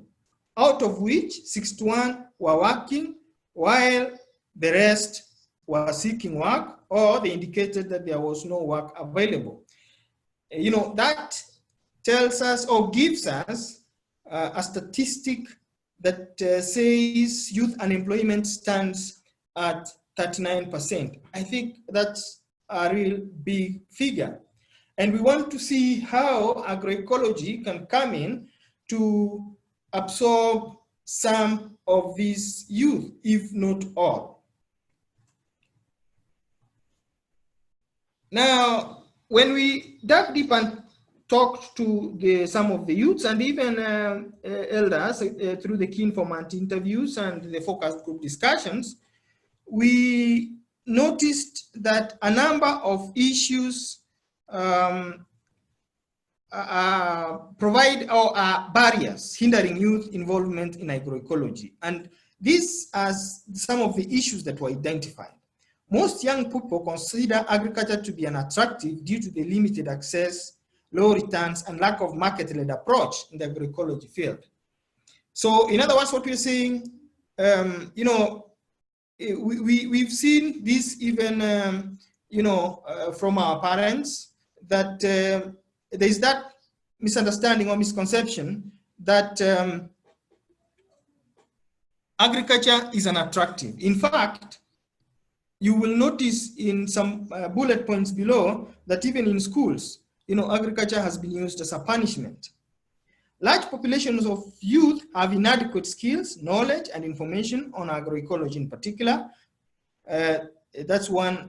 Speaker 6: out of which 61 were working, while the rest were seeking work, or they indicated that there was no work available. That tells us or gives us a statistic that says youth unemployment stands at 39%. I think that's a real big figure. And we want to see how agroecology can come in to absorb some of these youth, if not all. Now, when we dug deep and talked to some of the youths and even elders through the key informant interviews and the focus group discussions, we noticed that a number of issues provide or are barriers hindering youth involvement in agroecology. And these are some of the issues that were identified. Most young people consider agriculture to be unattractive due to the limited access, low returns, and lack of market-led approach in the agroecology field. So in other words, what we're saying, we've seen this even, from our parents, that there's that misunderstanding or misconception that agriculture is unattractive. In fact, you will notice in some bullet points below that even in schools, agriculture has been used as a punishment. Large populations of youth have inadequate skills, knowledge, and information on agroecology in particular. That's one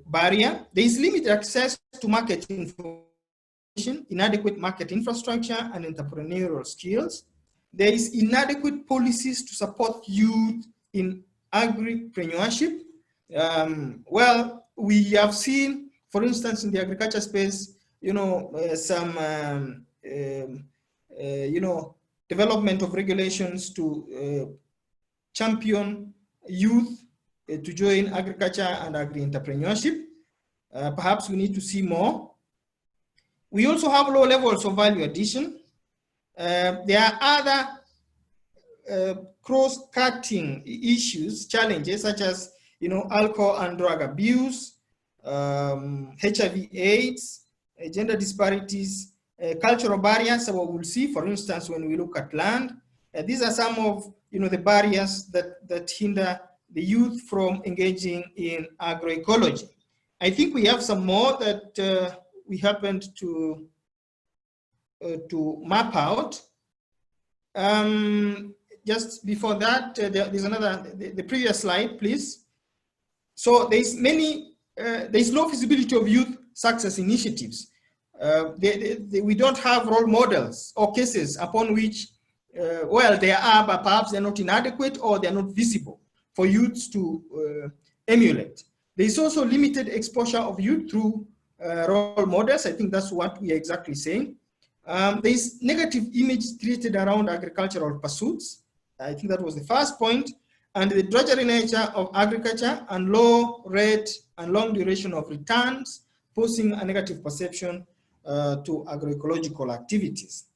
Speaker 6: barrier. There is limited access to market information, inadequate market infrastructure, and entrepreneurial skills. There is inadequate policies to support youth in agripreneurship. Well, we have seen, for instance, in the agriculture space, some development of regulations to champion youth to join agriculture and agri-entrepreneurship. Perhaps we need to see more. We also have low levels of value addition. There are other cross-cutting issues, challenges, such as alcohol and drug abuse, HIV/AIDS, gender disparities, cultural barriers. So we'll see, for instance, when we look at land, these are some of the barriers that hinder the youth from engaging in agroecology. I think we have some more that we happened to map out. Just before that, there's another, the previous slide, please. So there's low visibility of youth success initiatives. We don't have role models or cases upon which, well, there are, but perhaps they're not inadequate or they're not visible for youths to emulate. There's also limited exposure of youth through role models. I think that's what we are exactly saying. There's negative image created around agricultural pursuits. I think that was the first point. And the drudgery nature of agriculture and low rate and long duration of returns, posing a negative perception to agroecological activities.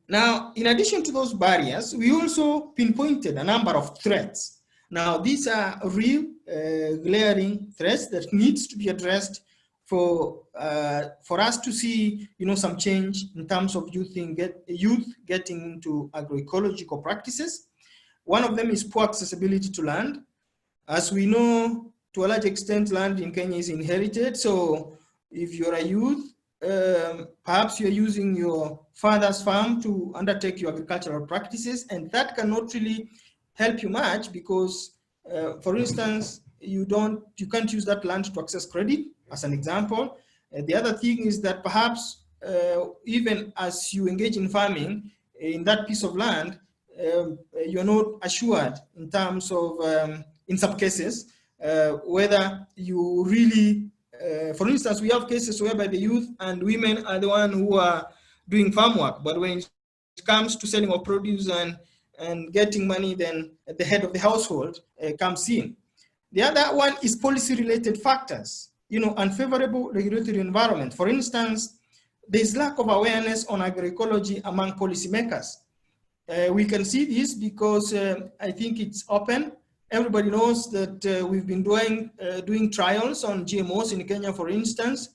Speaker 6: Now, in addition to those barriers, we also pinpointed a number of threats. Now, these are real glaring threats that needs to be addressed for us to see, some change in terms of youth getting into agroecological practices. One of them is poor accessibility to land. As we know, to a large extent, land in Kenya is inherited. So if you're a youth, perhaps you're using your father's farm to undertake your agricultural practices, and that cannot really help you much because, for instance, you can't use that land to access credit, as an example. The other thing is that perhaps even as you engage in farming in that piece of land, you're not assured in terms of, in some cases, whether you really, for instance, we have cases whereby the youth and women are the one who are doing farm work, but when it comes to selling of produce and getting money, then the head of the household comes in. The other one is policy-related factors, unfavorable regulatory environment. For instance, there's lack of awareness on agroecology among policymakers. We can see this because I think it's open. Everybody knows that we've been doing trials on GMOs in Kenya, for instance.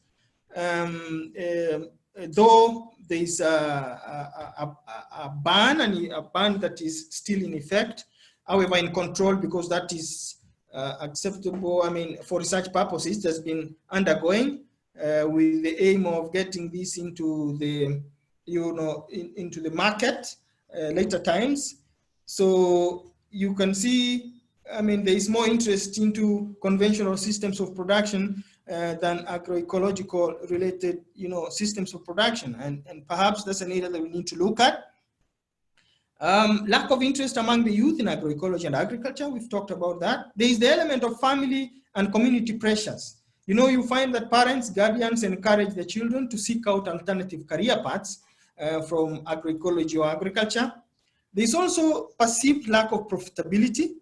Speaker 6: Though there's a ban, and a ban that is still in effect, however, in control, because that is acceptable. I mean, for research purposes, that's been undergoing with the aim of getting this into the, into the market later times. So you can see, I mean, there is more interest into conventional systems of production than agroecological related, systems of production. And perhaps that's an area that we need to look at. Lack of interest among the youth in agroecology and agriculture, we've talked about that. There is the element of family and community pressures. You find that parents, guardians encourage the children to seek out alternative career paths from agroecology or agriculture. There's also perceived lack of profitability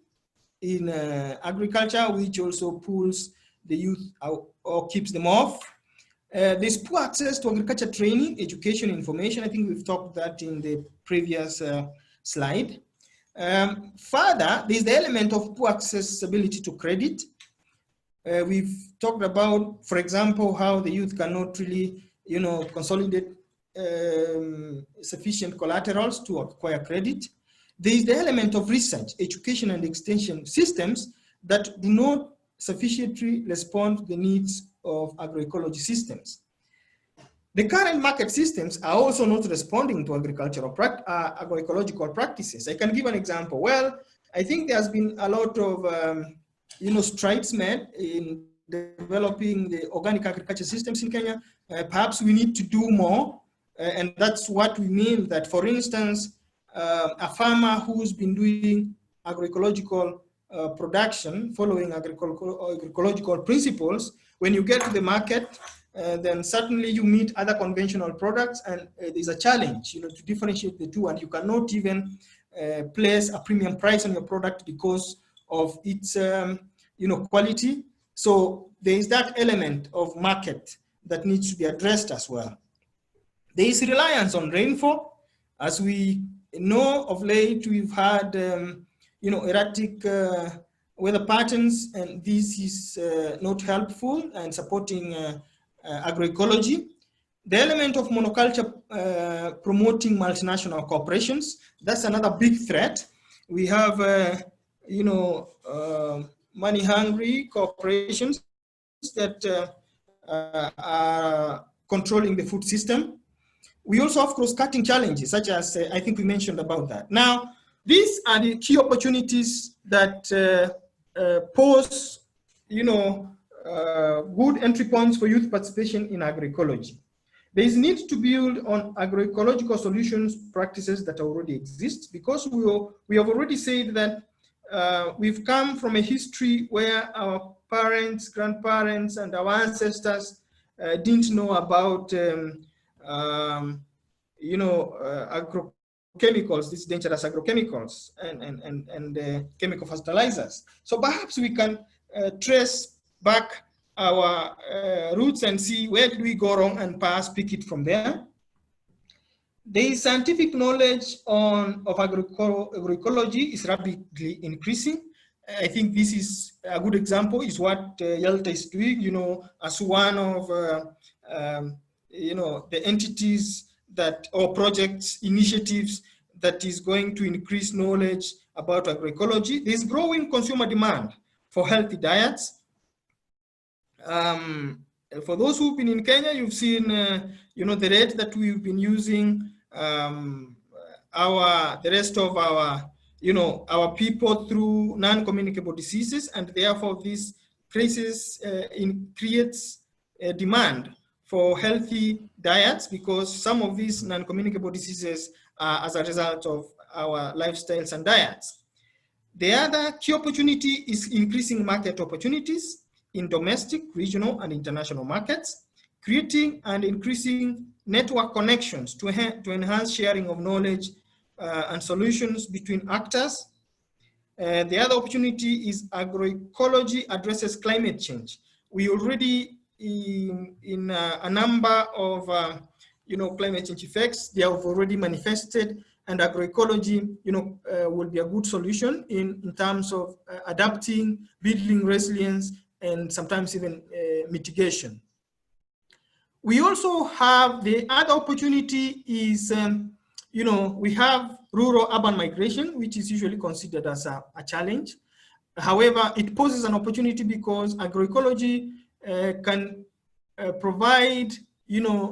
Speaker 6: in agriculture, which also pulls the youth out or keeps them off. There's poor access to agriculture training, education, information. I think we've talked that in the previous slide. Further, there's the element of poor accessibility to credit. We've talked about, for example, how the youth cannot really, consolidate sufficient collaterals to acquire credit. there is the element of research, education, and extension systems that do not sufficiently respond to the needs of agroecology systems. The current market systems are also not responding to agroecological practices. I can give an example. Well, I think there's been a lot of strides made in developing the organic agriculture systems in Kenya. Perhaps we need to do more, and that's what we mean. That, for instance, a farmer who's been doing agroecological production, following agroecological principles, when you get to the market, then certainly you meet other conventional products, and there's a challenge, to differentiate the two, and you cannot even place a premium price on your product because of its, quality. So there is that element of market that needs to be addressed as well. There is reliance on rainfall. As we know, of late, we've had, erratic weather patterns, and this is not helpful and supporting agroecology. The element of monoculture promoting multinational corporations, that's another big threat. We have, money-hungry corporations that are controlling the food system. We also have cross-cutting challenges, such as, I think we mentioned about that. Now, these are the key opportunities that pose, good entry points for youth participation in agroecology. There is need to build on agroecological solutions practices that already exist, because we have already said that we've come from a history where our parents, grandparents, and our ancestors didn't know about agrochemicals, these dangerous agrochemicals and chemical fertilizers. So perhaps we can trace back our roots and see where did we go wrong, and perhaps pick it from there. The scientific knowledge of agroecology is rapidly increasing. I think this is a good example, is what Yalta is doing, as one of the entities that, or projects, initiatives that is going to increase knowledge about agroecology. There's growing consumer demand for healthy diets. For those who've been in Kenya, you've seen, the rate that we've been using the rest of our people through non-communicable diseases, and therefore this creates a demand for healthy diets, because some of these non-communicable diseases are as a result of our lifestyles and diets. The other key opportunity is increasing market opportunities in domestic, regional, and international markets, creating and increasing network connections to enhance sharing of knowledge and solutions between actors. The other opportunity is agroecology addresses climate change. We already, in a number of climate change effects, they have already manifested, and agroecology will be a good solution in terms of adapting, building resilience, and sometimes even mitigation. We also have the other opportunity is, we have rural-urban migration, which is usually considered as a challenge. However, it poses an opportunity because agroecology can provide,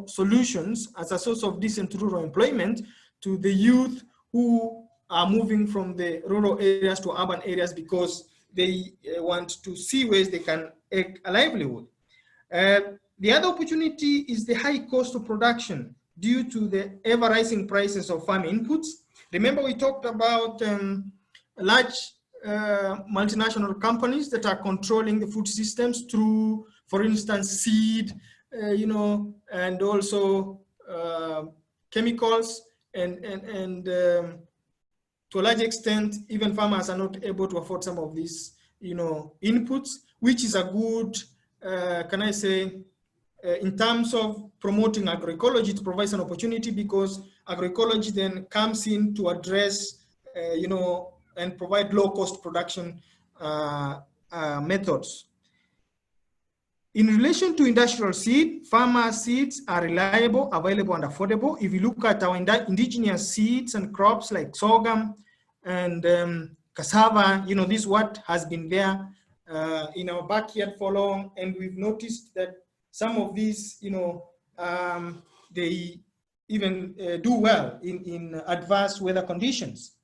Speaker 6: solutions as a source of decent rural employment to the youth who are moving from the rural areas to urban areas because they want to see ways they can make a livelihood. The other opportunity is the high cost of production due to the ever-rising prices of farm inputs. Remember, we talked about large multinational companies that are controlling the food systems through, for instance, seed, and also chemicals, and to a large extent, even farmers are not able to afford some of these, inputs, which is a good, can I say, in terms of promoting agroecology, it provides an opportunity because agroecology then comes in to address, and provide low-cost production methods. In relation to industrial seed, farmer seeds are reliable, available, and affordable. If you look at our indigenous seeds and crops like sorghum, and cassava. You know, this is what has been there in our backyard for long, and we've noticed that some of these, you know, they even do well in adverse weather conditions.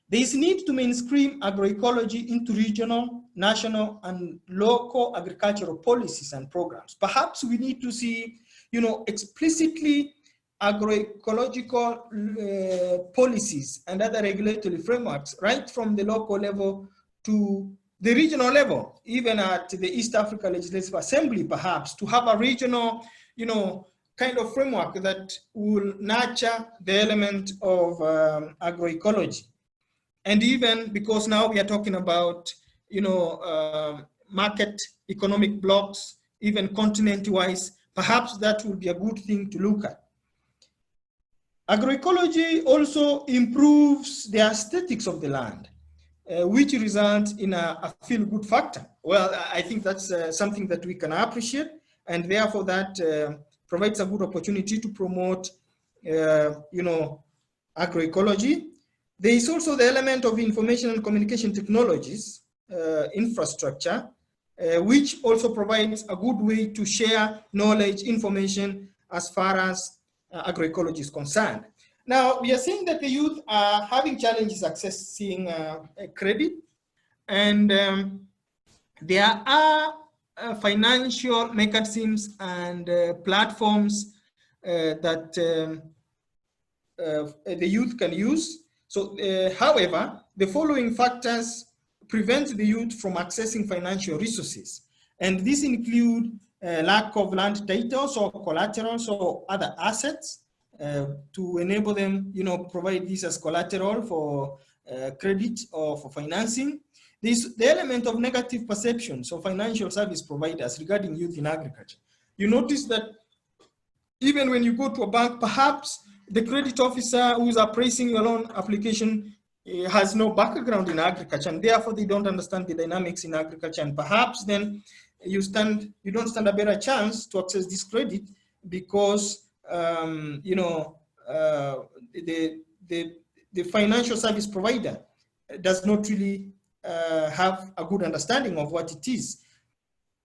Speaker 6: There is need to mainstream agroecology into regional, national, and local agricultural policies and programs. Perhaps we need to see, you know, explicitly agroecological policies and other regulatory frameworks right from the local level to the regional level, even at the East Africa Legislative Assembly, perhaps, to have a regional, you know, kind of framework that will nurture the element of agroecology. And even because now we are talking about, you know, market economic blocks, even continent-wise, perhaps that would be a good thing to look at. Agroecology also improves the aesthetics of the land, which results in a feel-good factor. Well, I think that's something that we can appreciate, and therefore that provides a good opportunity to promote, you know, agroecology. There is also the element of information and communication technologies infrastructure, which also provides a good way to share knowledge, information as far as agroecology is concerned. Now, we are seeing that the youth are having challenges accessing credit, and there are financial mechanisms and platforms that the youth can use. So, however, the following factors prevent the youth from accessing financial resources. And these include lack of land titles or collaterals or other assets to enable them, you know, provide this as collateral for credit or for financing. There's the element of negative perceptions of financial service providers regarding youth in agriculture. You notice that even when you go to a bank, perhaps the credit officer who's appraising your loan application has no background in agriculture, and therefore they don't understand the dynamics in agriculture, and perhaps then you don't stand a better chance to access this credit because you know, the financial service provider does not really have a good understanding of what it is.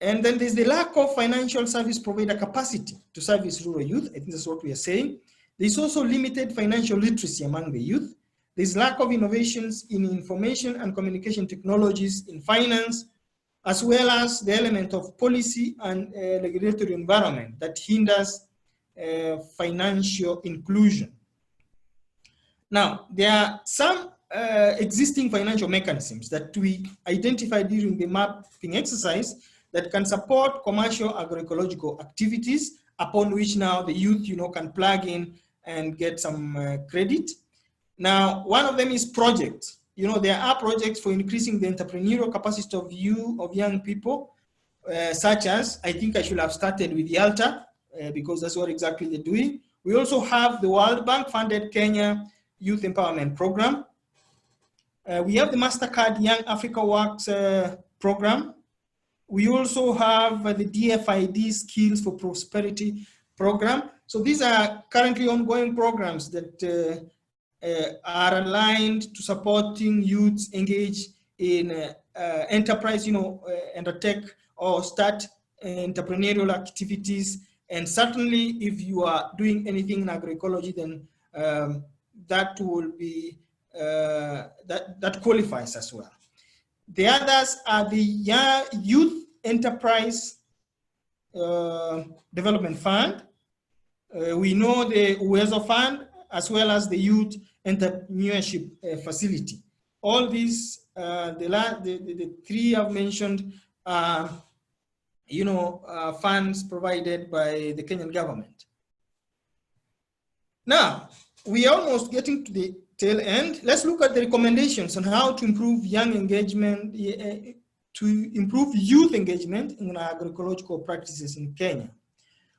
Speaker 6: And then there's the lack of financial service provider capacity to service rural youth. I think that's what we are saying. There's also limited financial literacy among the youth. There's lack of innovations in information and communication technologies in finance, as well as the element of policy and regulatory environment that hinders financial inclusion. Now, there are some existing financial mechanisms that we identified during the mapping exercise that can support commercial agroecological activities, upon which now the youth, you know, can plug in and get some credit. Now, one of them is projects. You know, there are projects for increasing the entrepreneurial capacity of young people, such as, I think I should have started with Yalta, because that's what exactly they're doing. We also have the World Bank funded Kenya Youth Empowerment Program. We have the MasterCard Young Africa Works program. We also have the DFID Skills for Prosperity program. So these are currently ongoing programs that are aligned to supporting youths engaged in enterprise, you know, undertake or start entrepreneurial activities. And certainly if you are doing anything in agroecology, then that will be, that qualifies as well. The others are the Youth Enterprise Development Fund. We know the Uwezo Fund, as well as the Youth Entrepreneurship Facility. All these, the three I've mentioned, are, you know, funds provided by the Kenyan government. Now, we are almost getting to the tail end. Let's look at the recommendations on how to improve young engagement, to improve youth engagement in agroecological practices in Kenya.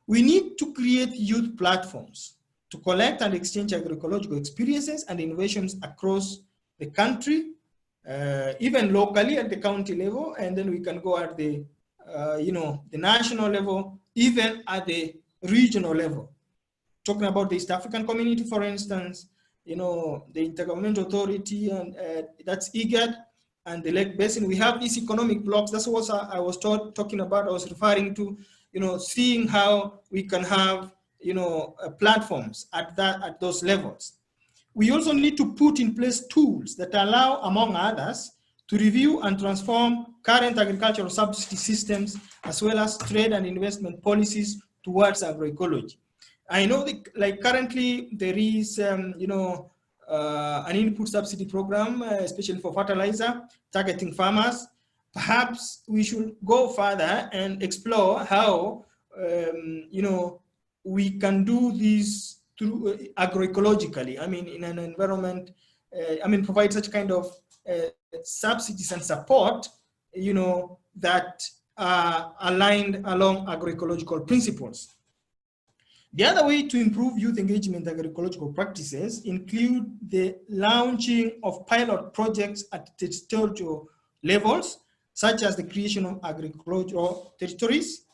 Speaker 6: We need to create youth platforms to collect and exchange agroecological experiences and innovations across the country, even locally at the county level, and then we can go at the, you know, the national level, even at the regional level. Talking about the East African community, for instance, the Intergovernmental Authority, and that's IGAD, and the Lake Basin. We have these economic blocks. That's what I was talking about. I was referring to, seeing how we can have, platforms at those levels. We also need to put in place tools that allow, among others, to review and transform current agricultural subsidy systems, as well as trade and investment policies towards agroecology. I know that, like, currently there is, an input subsidy program, especially for fertilizer, targeting farmers. Perhaps we should go further and explore how, we can do this through agroecologically. I mean, in an environment, provide such kind of subsidies and support, that are aligned along agroecological principles. The other way to improve youth engagement in agroecological practices include the launching of pilot projects at territorial levels, such as the creation of agricultural territories,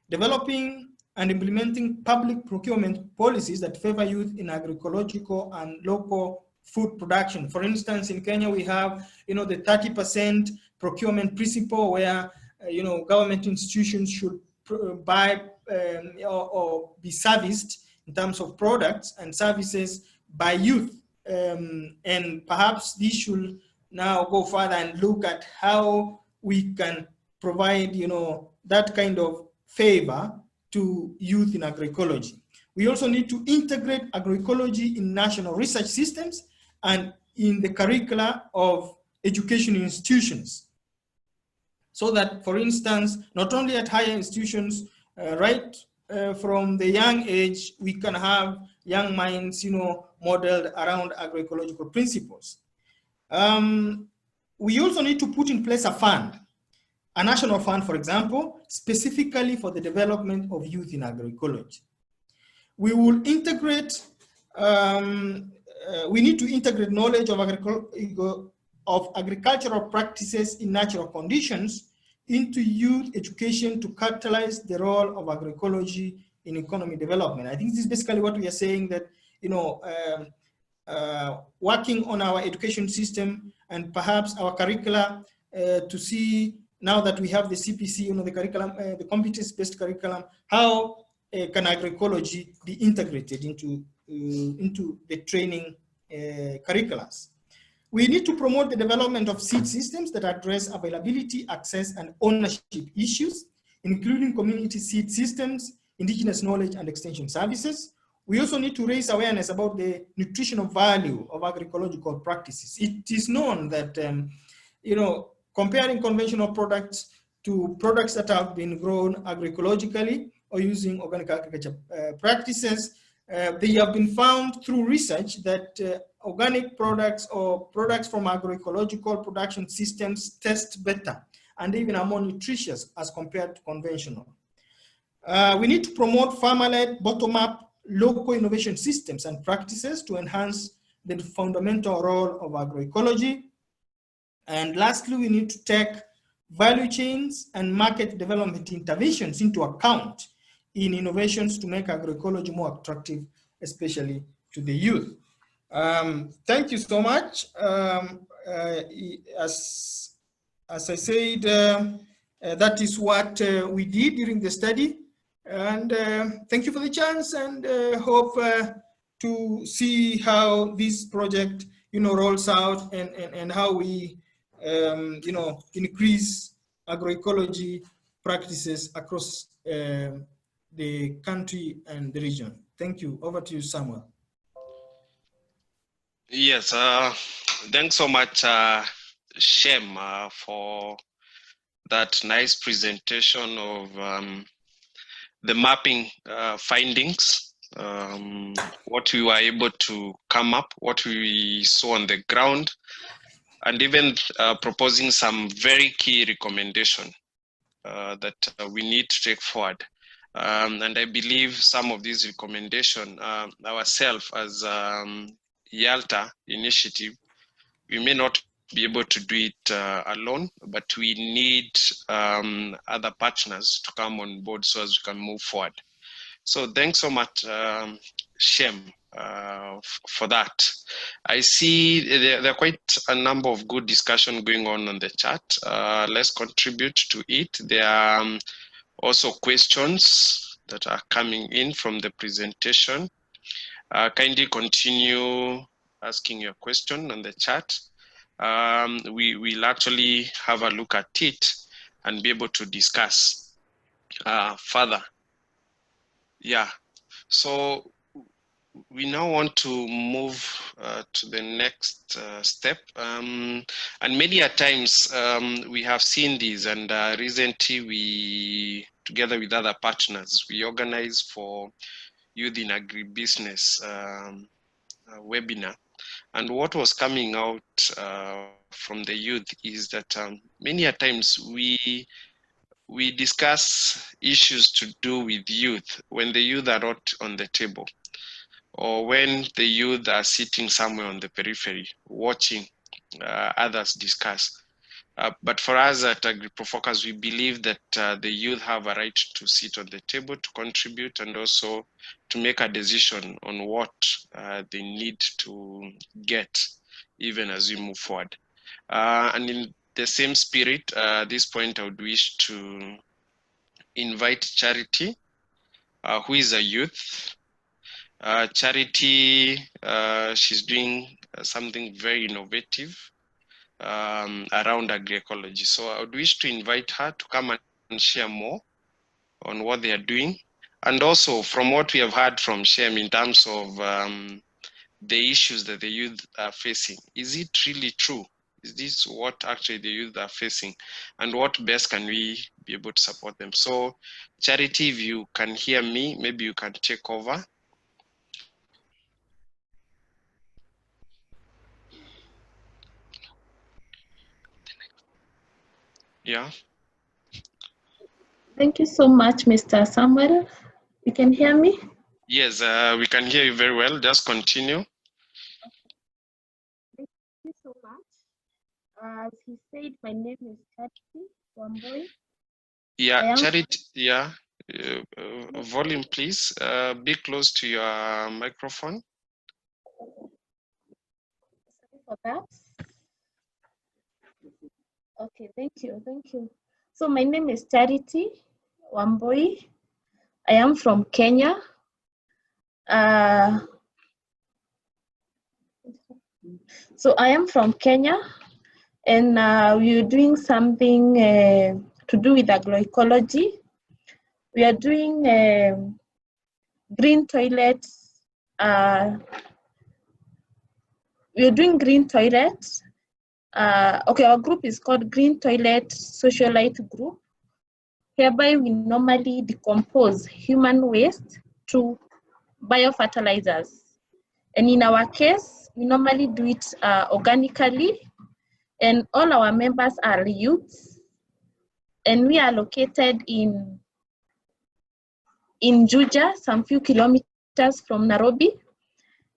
Speaker 6: developing and implementing public procurement policies that favor youth in agroecological and local food production. For instance, in Kenya, we have, the 30% procurement principle, where, government institutions should buy or be serviced in terms of products and services by youth. And perhaps this should now go further and look at how we can provide, that kind of favor to youth in agroecology. We also need to integrate agroecology in national research systems and in the curricula of education institutions, so that, for instance, not only at higher institutions, right from the young age, we can have young minds, modeled around agroecological principles. We also need to put in place a fund, a national fund, for example, specifically for the development of youth in agroecology. We will integrate, we need to integrate knowledge of agricultural practices in natural conditions into youth education to catalyze the role of agroecology in economy development. I think this is basically what we are saying, that, working on our education system and perhaps our curricula to see, now that we have the CPC, the curriculum, the competence-based curriculum, how can agroecology be integrated into the training curriculums. We need to promote the development of seed systems that address availability, access, and ownership issues, including community seed systems, indigenous knowledge, and extension services. We also need to raise awareness about the nutritional value of agroecological practices. It is known that, comparing conventional products to products that have been grown agroecologically or using organic agriculture practices, they have been found through research that organic products or products from agroecological production systems taste better and even are more nutritious as compared to conventional. We need to promote farmer-led, bottom-up, local innovation systems and practices to enhance the fundamental role of agroecology. And lastly, we need to take value chains and market development interventions into account in innovations to make agroecology more attractive, especially to the youth. Thank you so much. As I said, that is what we did during the study. And thank you for the chance, and hope to see how this project, rolls out, and how we, increase agroecology practices across the country and the region. Thank you. Over to you, Samuel.
Speaker 1: Yes, thanks so much, Shem, for that nice presentation of the mapping findings, what we were able to come up, what we saw on the ground, and even proposing some very key recommendation that we need to take forward. And I believe some of these recommendations, ourselves as Yalta initiative, we may not be able to do it alone, but we need other partners to come on board so as we can move forward. So thanks so much, Shem, for that. I see there are quite a number of good discussion going on the chat. Let's contribute to it. There are also questions that are coming in from the presentation. Kindly continue asking your question on the chat. We will actually have a look at it and be able to discuss further. Yeah, so we now want to move to the next step. And many a times we have seen these, and recently we, together with other partners, we organize for Youth in Agribusiness webinar. And what was coming out from the youth is that many a times we discuss issues to do with youth when the youth are not on the table, or when the youth are sitting somewhere on the periphery watching others discuss. But for us at AgriProFocus, we believe that the youth have a right to sit on the table, to contribute, and also to make a decision on what they need to get, even as we move forward. And in the same spirit, at this point, I would wish to invite Charity, who is a youth. Charity, she's doing something very innovative around agroecology. So I would wish to invite her to come and share more on what they are doing. And also from what we have heard from Shem in terms of the issues that the youth are facing. Is it really true? Is this what actually the youth are facing? And what best can we be able to support them? So Charity, if you can hear me, maybe you can take over. Yeah.
Speaker 5: Thank you so much, Mr. Samuel. You can hear me?
Speaker 1: Yes, we can hear you very well. Just continue.
Speaker 5: Thank you so much. As he said, my name is Charity Wamboi.
Speaker 1: Yeah, Charity, yeah. Volume, please. Be close to your microphone.
Speaker 5: Sorry for that. Okay, thank you. So my name is Charity Wamboi. I am from Kenya. So I am from Kenya, and we're doing something to do with agroecology. We are doing green toilets. We're doing green toilets. Okay, our group is called Green Toilet Socialite Group, whereby we normally decompose human waste to biofertilizers. And in our case, we normally do it organically, and all our members are youths, and we are located in Juja, some few kilometers from Nairobi.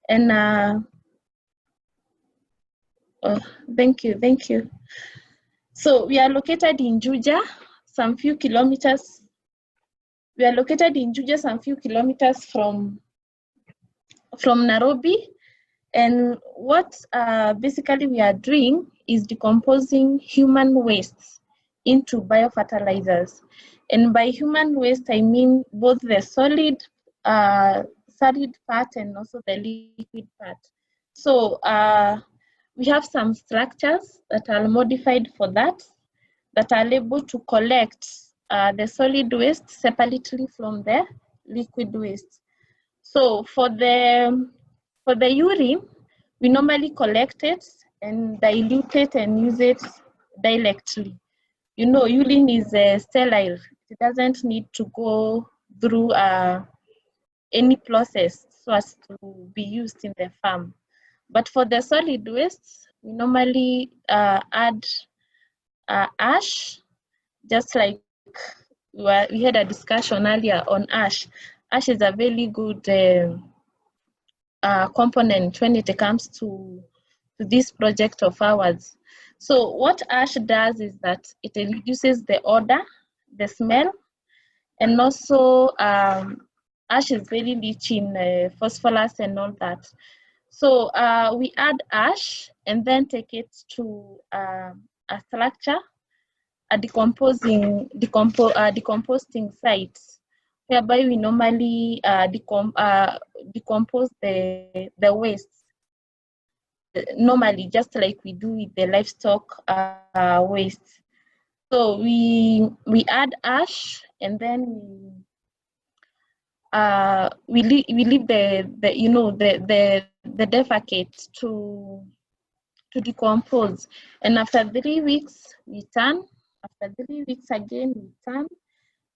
Speaker 5: And thank you. So we are located in Juja, some few kilometers. We are located in Juja, some few kilometers from Nairobi. And what basically we are doing is decomposing human wastes into biofertilizers. And by human waste, I mean both the solid part and also the liquid part. So we have some structures that are modified for that are able to collect the solid waste separately from the liquid waste. So for the urine, we normally collect it and dilute it and use it directly. You know, urine is sterile. It doesn't need to go through any process so as to be used in the farm. But for the solid waste, we normally add ash, just like we had a discussion earlier on ash. Ash is a very good component when it comes to this project of ours. So what ash does is that it reduces the odor, the smell, and also ash is very rich in phosphorus and all that. So we add ash and then take it to a structure, a decomposing site, whereby we normally decompose the waste. Normally, just like we do with the livestock waste. So we add ash and then we leave the defecate to decompose, and after 3 weeks we turn. After 3 weeks again we turn.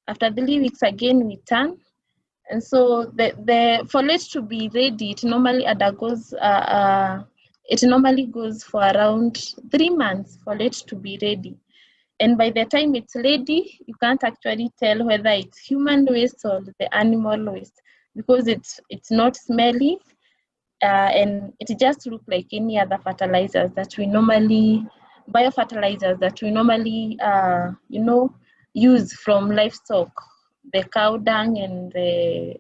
Speaker 5: After 3 weeks again we turn. And so for it to be ready, it normally undergoes it normally goes for around 3 months for it to be ready. And by the time it's ready, you can't actually tell whether it's human waste or the animal waste, because it's not smelly, and it just looks like any other fertilizers that we normally, biofertilizers that we normally use from livestock, the cow dung and the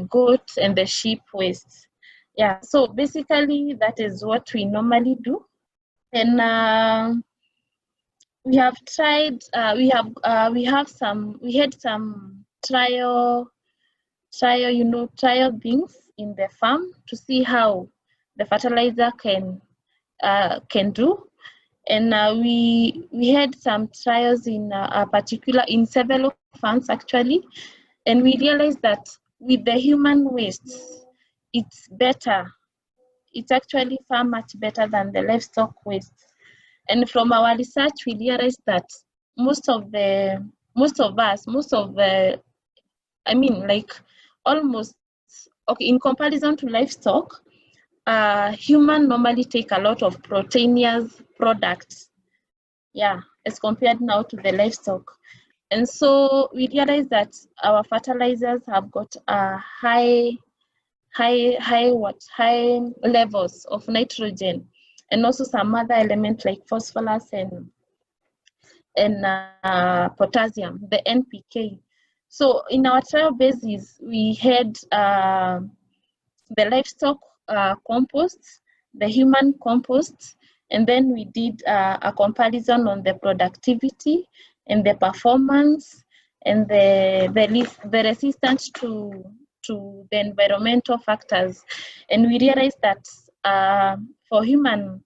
Speaker 5: goat and the sheep waste. Yeah, so basically that is what we normally do. And we have tried, we had some trial things in the farm to see how the fertilizer can do. And we had some trials in in several farms actually, and we realized that with the human waste, it's better. It's actually far much better than the livestock waste. And from our research, we realized that most of almost, okay, in comparison to livestock, human normally take a lot of proteinous products, yeah, as compared now to the livestock. And so we realized that our fertilizers have got high levels of nitrogen, and also some other elements like phosphorus and potassium, the NPK. So in our trial basis, we had the livestock compost, the human compost, and then we did a comparison on the productivity and the performance and the resistance to the environmental factors. And we realized that for human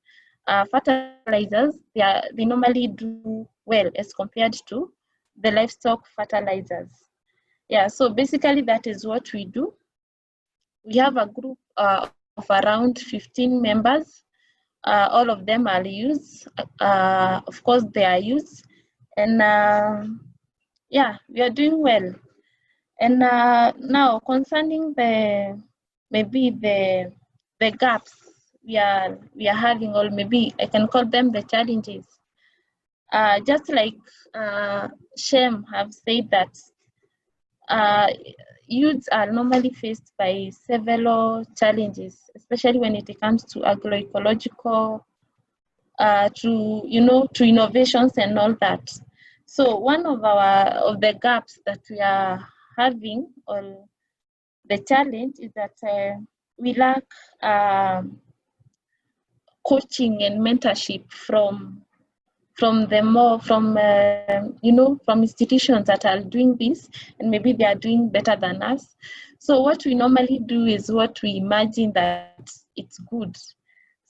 Speaker 5: fertilizers, they normally do well as compared to the livestock fertilizers. Yeah, so basically that is what we do. We have a group of around 15 members. All of them are youth. Of course, they are youth. And yeah, we are doing well. And now concerning maybe the gaps we are having, or maybe I can call them the challenges. Just like Shem have said that youths are normally faced by several challenges, especially when it comes to agroecological, to innovations and all that. So one of the gaps that we are having, or the challenge, is that we lack coaching and mentorship from institutions that are doing this, and maybe they are doing better than us. So what we normally do is what we imagine that it's good.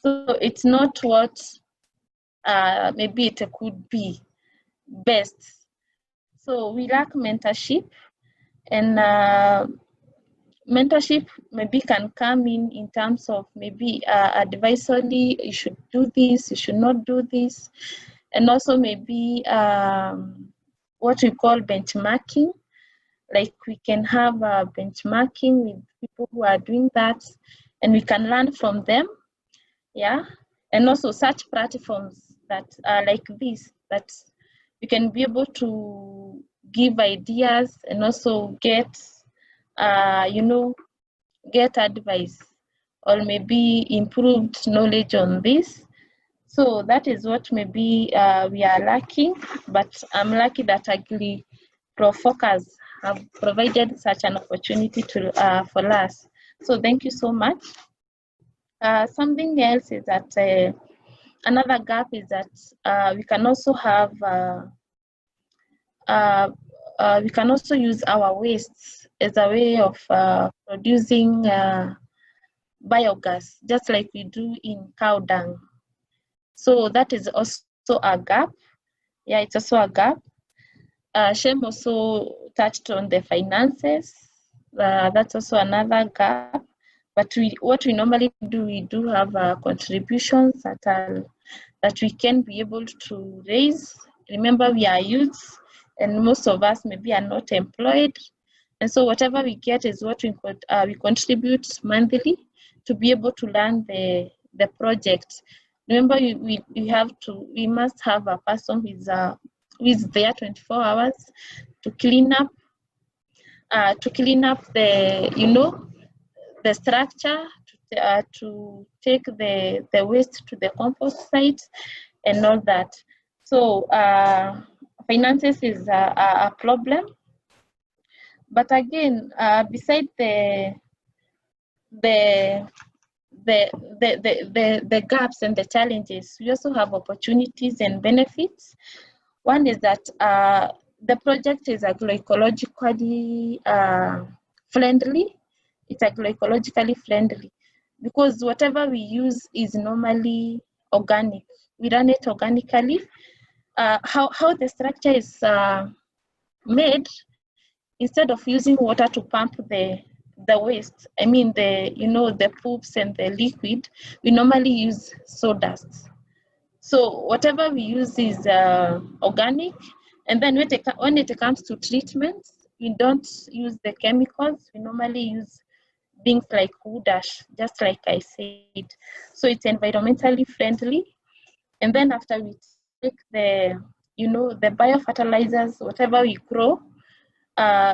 Speaker 5: So it's not what maybe it could be best. So we lack mentorship, and mentorship maybe can come in terms of maybe advisory, you should do this, you should not do this. And also maybe what we call benchmarking, like we can have benchmarking with people who are doing that, and we can learn from them, yeah. And also such platforms that are like this, that you can be able to give ideas and also get get advice, or maybe improved knowledge on this. So that is what maybe we are lacking, but I'm lucky that Agri-Pro Focus have provided such an opportunity to for us. So thank you so much. Something else is that another gap is that we can also have we can also use our wastes as a way of producing biogas, just like we do in cow dung. So that is also a gap. Yeah, it's also a gap. Shem also touched on the finances. That's also another gap. But what we normally do, we do have contributions that we can be able to raise. Remember, we are youths, and most of us maybe are not employed. And so whatever we get is what we contribute monthly to be able to run the project. Remember, we must have a person who is there 24 hours to clean up the the structure, to take the waste to the compost site and all that. So finances is a problem. But again, beside the gaps and the challenges, we also have opportunities and benefits. One is that the project is agroecologically friendly. It's agroecologically friendly because whatever we use is normally organic. We run it organically. How the structure is made, instead of using water to pump the waste, I mean the poops and the liquid, we normally use sawdust. So whatever we use is organic, and then when it comes to treatment, we don't use the chemicals. We normally use things like wood ash, just like I said. So it's environmentally friendly. And then after we take the biofertilizers, whatever we grow,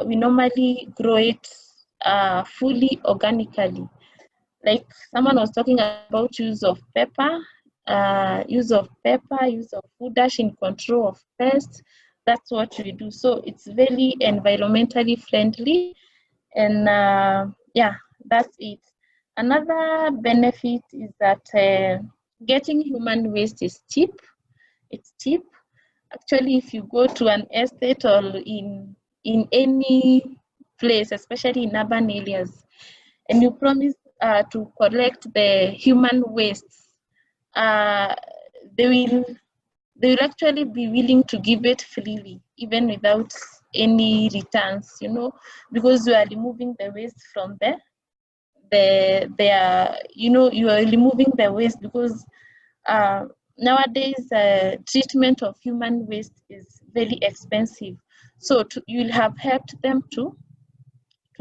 Speaker 5: we normally grow it fully organically. Like someone was talking about use of pepper, use of wood ash in control of pests. That's what we do. So it's very environmentally friendly, and yeah, that's it. Another benefit is that getting human waste is cheap. It's cheap. Actually, if you go to an estate or in any place, especially in urban areas, and you promise to collect the human waste, they will actually be willing to give it freely, even without any returns, because you are removing the waste from you are removing the waste because nowadays treatment of human waste is very expensive. So you'll have helped them to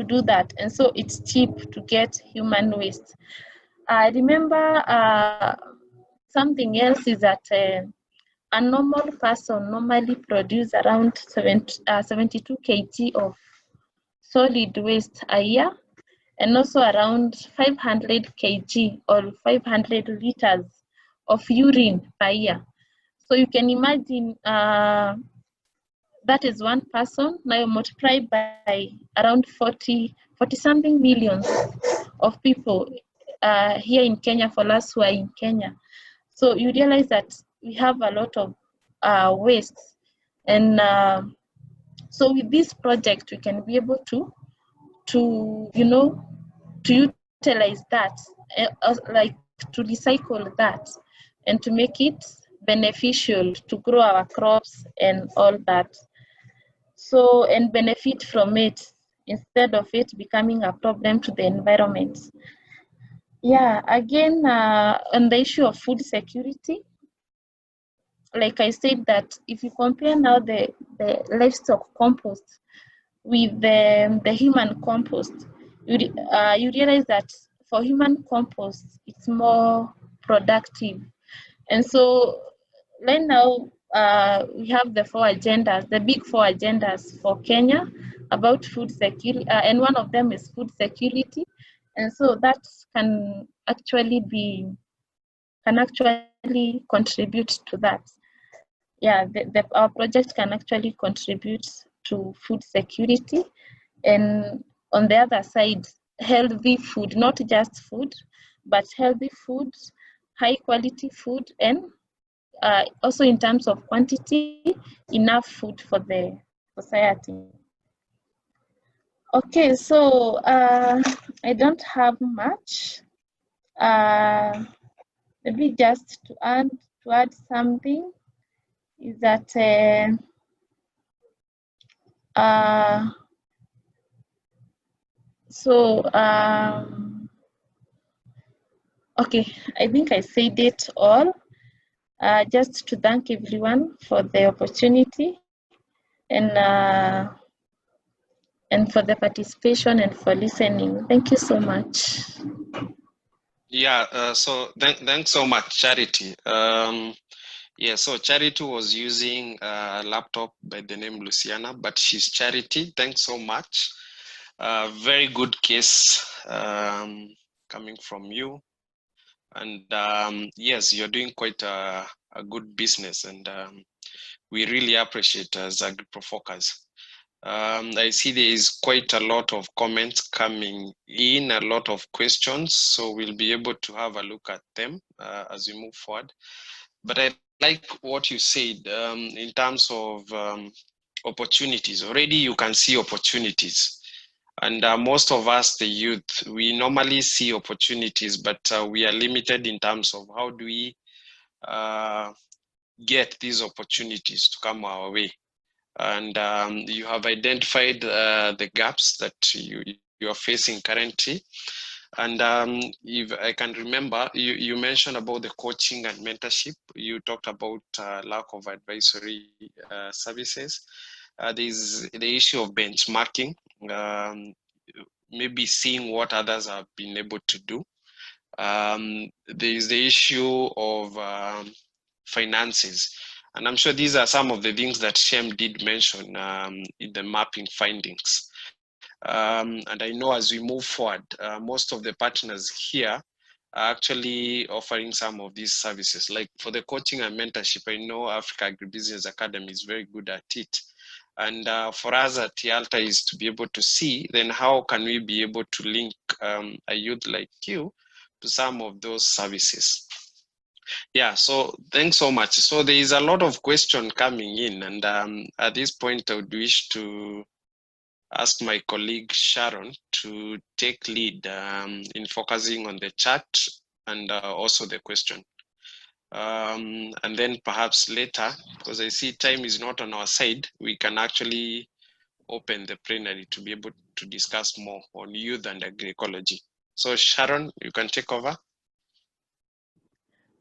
Speaker 5: do that, and so it's cheap to get human waste. I remember something else is that a normal person normally produces around 72 kg of solid waste a year, and also around 500 kg or 500 liters of urine per year. So you can imagine that is one person. Now you multiply by around 40 something millions of people here in Kenya, for us who are in Kenya. So you realize that we have a lot of waste, and so with this project we can be able to utilize that, like to recycle that, and to make it beneficial to grow our crops and all that. So, and benefit from it instead of it becoming a problem to the environment. Yeah, again, on the issue of food security, like I said, that if you compare now the livestock compost with the human compost, you realize that for human compost, it's more productive. And so right now, we have the big four agendas for Kenya about food security, and one of them is food security. And so that can actually contribute to that. Yeah, our project can actually contribute to food security, and on the other side, healthy food, not just food, but healthy food, high quality food, and also in terms of quantity, enough food for the society. Okay, so I don't have much. Maybe just to add something is that okay, I think I said it all. Just to thank everyone for the opportunity and for the participation and for listening. Thank you so much.
Speaker 1: Yeah, so thanks so much, Charity. Yeah, so Charity was using a laptop by the name Luciana, but she's Charity. Thanks so much. Very good case coming from you. And yes, you're doing quite a good business, and we really appreciate as AgriProFocus. I see there is quite a lot of comments coming in, a lot of questions, so we'll be able to have a look at them as we move forward. But I like what you said in terms of opportunities. Already you can see opportunities. And most of us, the youth, we normally see opportunities, but we are limited in terms of how do we get these opportunities to come our way. And you have identified the gaps that you are facing currently. And if I can remember, you mentioned about the coaching and mentorship. You talked about lack of advisory services. There's the issue of benchmarking, maybe seeing what others have been able to do. There's the issue of finances. And I'm sure these are some of the things that Shem did mention in the mapping findings. And I know as we move forward, most of the partners here are actually offering some of these services. Like for the coaching and mentorship, I know Africa Agribusiness Academy is very good at it. And for us at Yalta is to be able to see, then how can we be able to link a youth like you to some of those services? Yeah, so thanks so much. So there is a lot of question coming in, and at this point I would wish to ask my colleague Sharon to take lead in focusing on the chat and also the question. And then perhaps later, because I see time is not on our side, we can actually open the plenary to be able to discuss more on youth and agroecology. So Sharon, you can take over.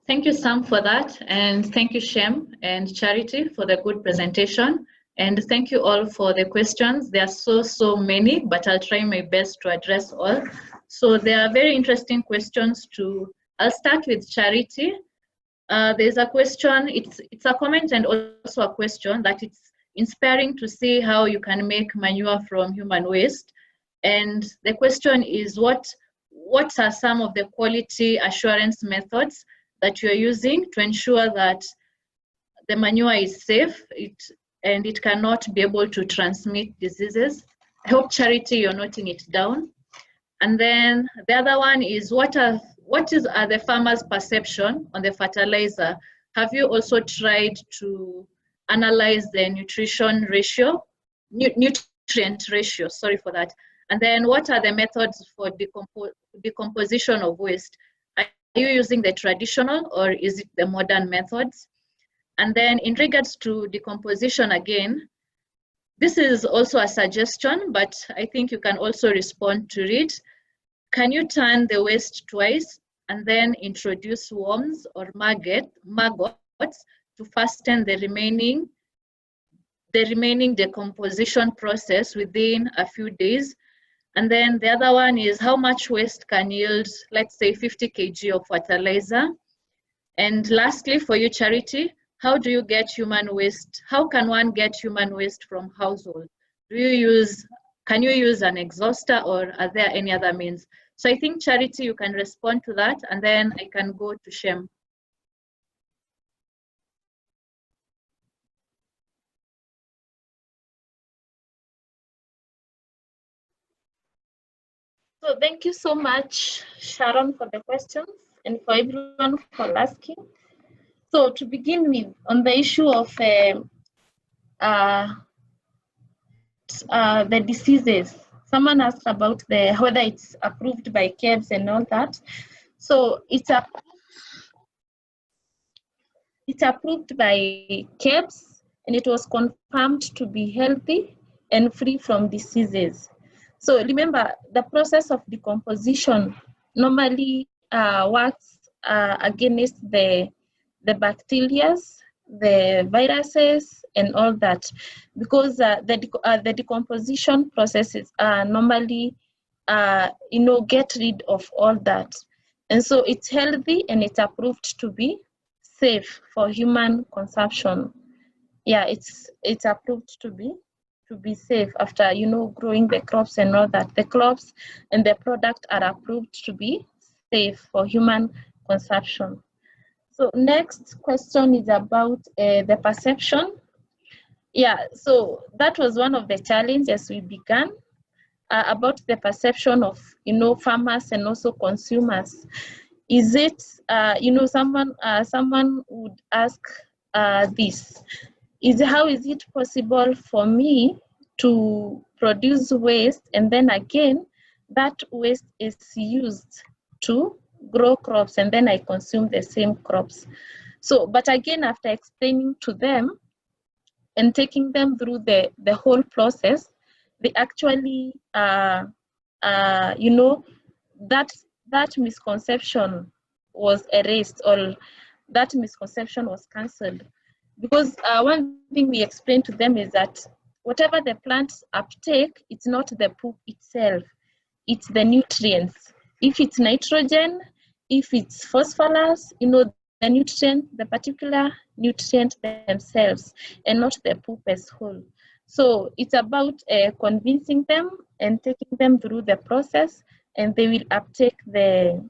Speaker 7: Thank you, Sam, for that. And thank you, Shem and Charity, for the good presentation. And thank you all for the questions. There are so many, but I'll try my best to address all. So there are very interesting questions I'll start with Charity. There's a question, it's a comment and also a question that it's inspiring to see how you can make manure from human waste. And the question is, what are some of the quality assurance methods that you're using to ensure that the manure is safe and it cannot be able to transmit diseases? I hope, Charity, you're noting it down. And then the other one is, what are the farmers' perception on the fertilizer? Have you also tried to analyze the nutrient ratio, sorry for that. And then what are the methods for decomposition of waste? Are you using the traditional or is it the modern methods? And then in regards to decomposition again, this is also a suggestion, but I think you can also respond to it. Can you turn the waste twice and then introduce worms or maggots to fasten the remaining decomposition process within a few days? And then the other one is, how much waste can yield, let's say, 50 kg of fertilizer? And lastly, for you, Charity, how do you get human waste? How can one get human waste from household? Can you use an exhauster, or are there any other means? So I think, Charity, you can respond to that, and then I can go to Shem.
Speaker 5: So thank you so much, Sharon, for the questions and for everyone for asking. So to begin with, on the issue of the diseases, someone asked about whether it's approved by KEBS and all that. So it's approved by KEBS, and it was confirmed to be healthy and free from diseases. So remember, the process of decomposition normally works against the bacteria, the viruses, and all that, because the decomposition processes normally get rid of all that. And so it's healthy and it's approved to be safe for human consumption. Yeah, it's approved to be safe after growing the crops and all that. The crops and the product are approved to be safe for human consumption. So next question is about the perception. Yeah, so that was one of the challenges we began about the perception of farmers and also consumers. Is it someone would ask this: how is it possible for me to produce waste and then again that waste is used to grow crops and then I consume the same crops? So, but again, after explaining to them and taking them through the whole process, they actually that misconception was erased, or that misconception was cancelled, because one thing we explained to them is that whatever the plants uptake, it's not the poop itself, it's the nutrients. If it's nitrogen, if it's phosphorus, the nutrient, the particular nutrient themselves, and not the poop as whole. So it's about convincing them and taking them through the process, and they will uptake the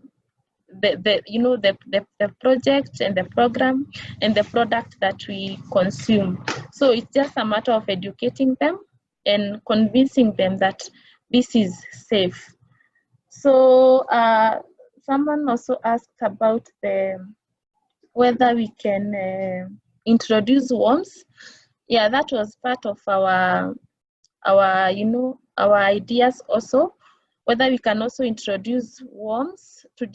Speaker 5: project and the program and the product that we consume. So it's just a matter of educating them and convincing them that this is safe. So someone also asked about whether we can introduce worms. Yeah, that was part of our ideas also, whether we can also introduce worms to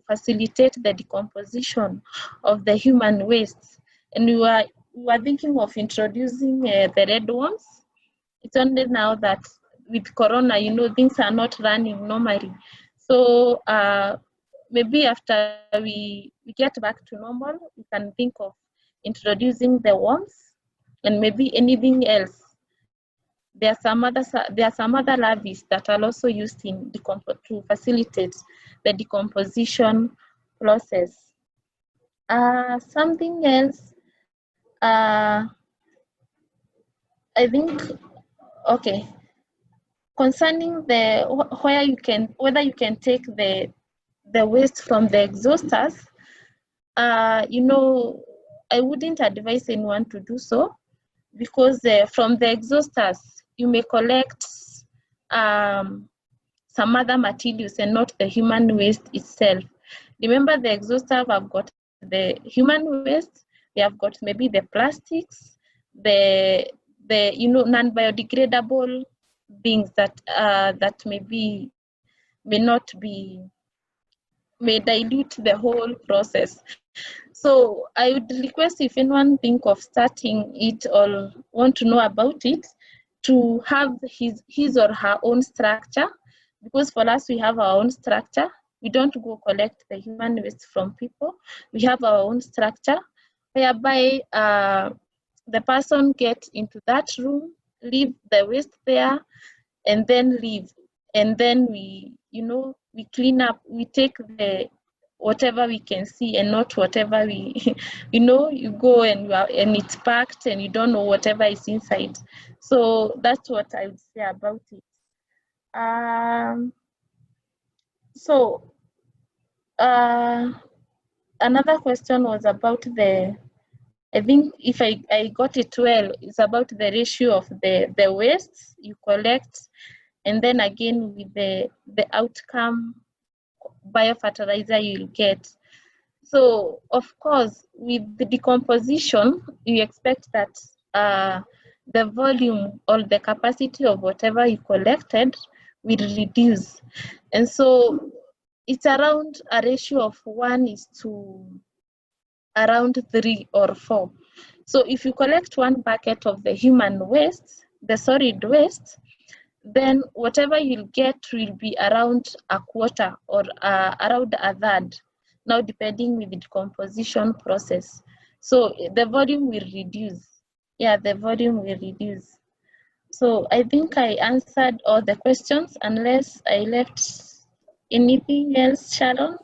Speaker 5: facilitate the decomposition of the human waste. And we were thinking of introducing the red worms. It's only now that with Corona, things are not running normally. So maybe after we get back to normal, we can think of introducing the worms and maybe anything else. There are some other larvae that are also used to facilitate the decomposition process. Something else, I think, okay, concerning whether you can take the waste from the exhausters, I wouldn't advise anyone to do so, because from the exhausters you may collect some other materials and not the human waste itself. Remember, the exhausters have got the human waste, they have got maybe the plastics, the non-biodegradable things that may dilute the whole process. So I would request, if anyone think of starting it or want to know about it, to have his or her own structure, because for us we have our own structure. We don't go collect the human waste from people. We have our own structure whereby the person gets into that room, leave the waste there, and then leave. And then we clean up, we take whatever we can see and not whatever we, you go and it's packed and you don't know whatever is inside. So that's what I would say about it. So another question was about I think if I got it well, it's about the ratio of the waste you collect and then again with the outcome biofertilizer you'll get. So of course, with the decomposition, you expect that the volume or the capacity of whatever you collected will reduce. And so it's around a ratio of 1 is to around 3 or 4. So if you collect 1 bucket of the human waste, the solid waste, then whatever you'll get will be around a quarter or around a third, now depending with the decomposition process. So the volume will reduce. Yeah, the volume will reduce. So I think I answered all the questions unless I left anything else, Sharon.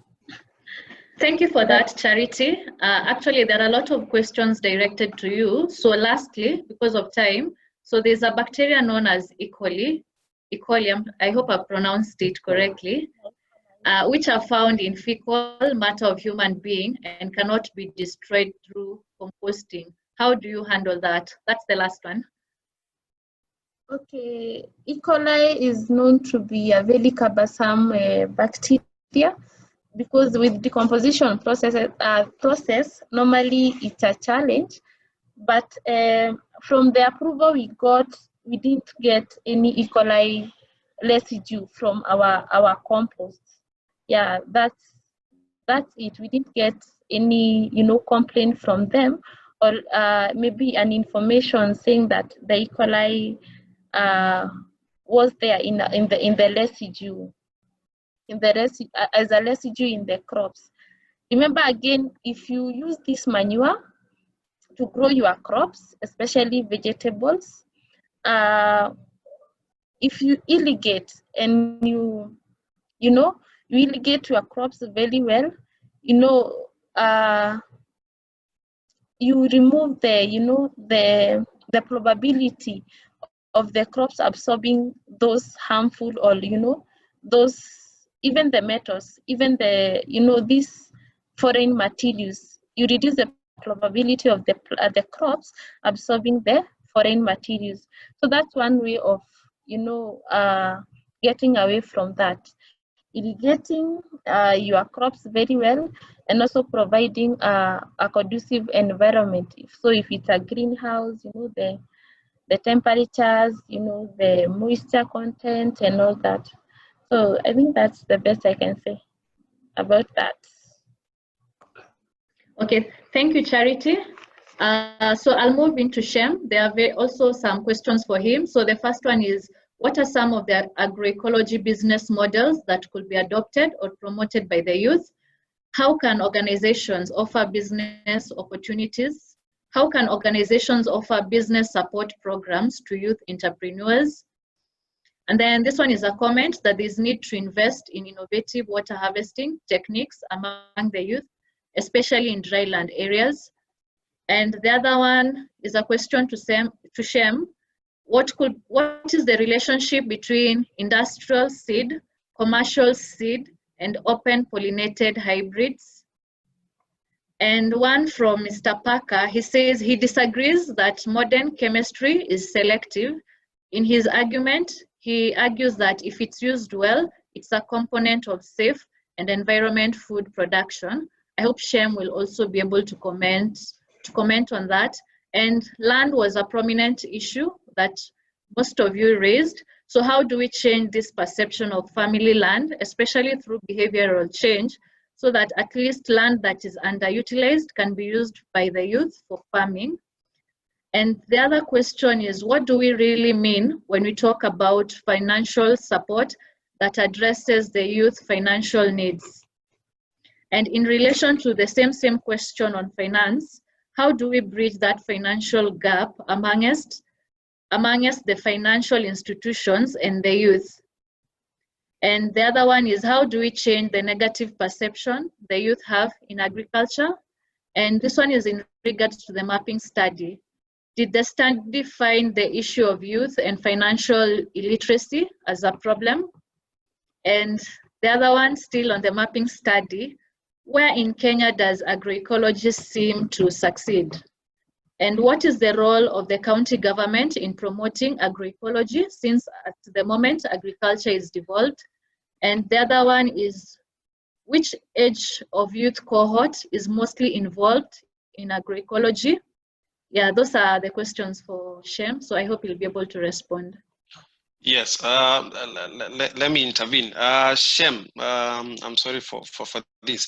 Speaker 7: Thank you for that, Charity. Actually, there are a lot of questions directed to you. So lastly, because of time, so there's a bacteria known as E. coli, I hope I pronounced it correctly, which are found in fecal matter of human being and cannot be destroyed through composting. How do you handle that? That's the last one.
Speaker 5: Okay, E. coli is known to be a very cumbersome bacteria, because with decomposition process, normally it's a challenge, but from the approval we got, we didn't get any E. coli residue from our compost. Yeah, that's it. We didn't get any, complaint from them, or maybe an information saying that the E. coli was there in the residue. As a residue in the crops. Remember again, if you use this manure to grow your crops, especially vegetables, if you irrigate and you irrigate your crops very well, you remove the probability of the crops absorbing those harmful, or those, even the metals, even these foreign materials. You reduce the probability of the crops absorbing the foreign materials. So that's one way of getting away from that. Irrigating your crops very well, and also providing a conducive environment. So if it's a greenhouse, the temperatures, the moisture content and all that. So I think that's the best I can say about that.
Speaker 7: Okay, thank you, Charity. So I'll move into Shem. There are also some questions for him. So the first one is, what are some of the agroecology business models that could be adopted or promoted by the youth? How can organizations offer business opportunities? How can organizations offer business support programs to youth entrepreneurs? And then this one is a comment that there is need to invest in innovative water harvesting techniques among the youth, especially in dryland areas. And the other one is a question to Shem. What is the relationship between industrial seed, commercial seed, and open pollinated hybrids? And one from Mr. Parker, he says he disagrees that modern chemistry is selective. In his argument, he argues that if it's used well, it's a component of safe and environment food production. I hope Shem will also be able to comment on that. And land was a prominent issue that most of you raised. So how do we change this perception of family land, especially through behavioral change, so that at least land that is underutilized can be used by the youth for farming? And the other question is, what do we really mean when we talk about financial support that addresses the youth financial needs? And in relation to the same question on finance, how do we bridge that financial gap amongst the financial institutions and the youth? And the other one is, how do we change the negative perception the youth have in agriculture? And this one is in regards to the mapping study. Did the study find the issue of youth and financial illiteracy as a problem? And the other one, still on the mapping study, where in Kenya does agroecology seem to succeed? And what is the role of the county government in promoting agroecology, since at the moment agriculture is devolved? And the other one is, which age of youth cohort is mostly involved in agroecology? Yeah, those are the questions for Shem, so I hope you'll be able to respond.
Speaker 1: Yes, let me intervene. Shem, I'm sorry for this.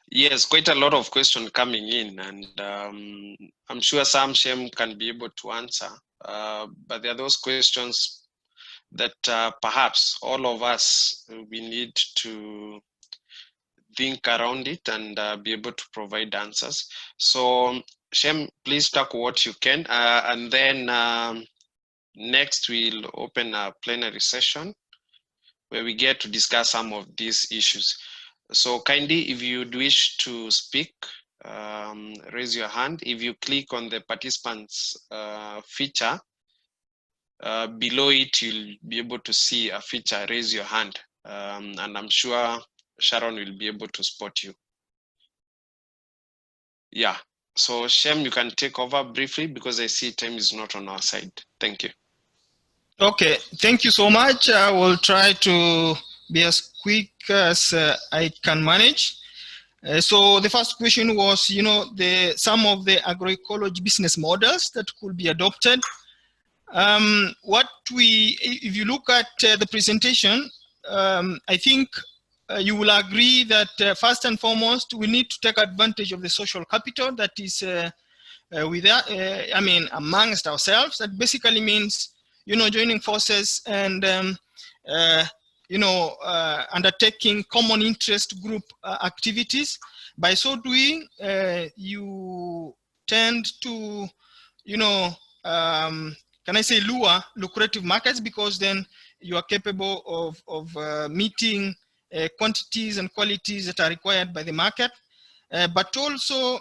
Speaker 1: Yes, quite a lot of questions coming in, and I'm sure some Shem can be able to answer. But there are those questions that perhaps all of us, we need to think around it and be able to provide answers. So Shem, please talk what you can, and then next we'll open a plenary session where we get to discuss some of these issues. So kindly, if you'd wish to speak, raise your hand. If you click on the participants feature, below it, you'll be able to see a feature, raise your hand. And I'm sure Sharon will be able to spot you. Yeah, so Shem, you can take over briefly because I see time is not on our side. Thank you.
Speaker 4: Okay, thank you so much. I will try to be as quick as I can manage. So the first question was, some of the agroecology business models that could be adopted. If you look at the presentation, I think you will agree that first and foremost, we need to take advantage of the social capital that is amongst ourselves. That basically means, joining forces and, undertaking common interest group activities. By so doing, you tend to, can I say, lure lucrative markets, because then you are capable of meeting quantities and qualities that are required by the market, but also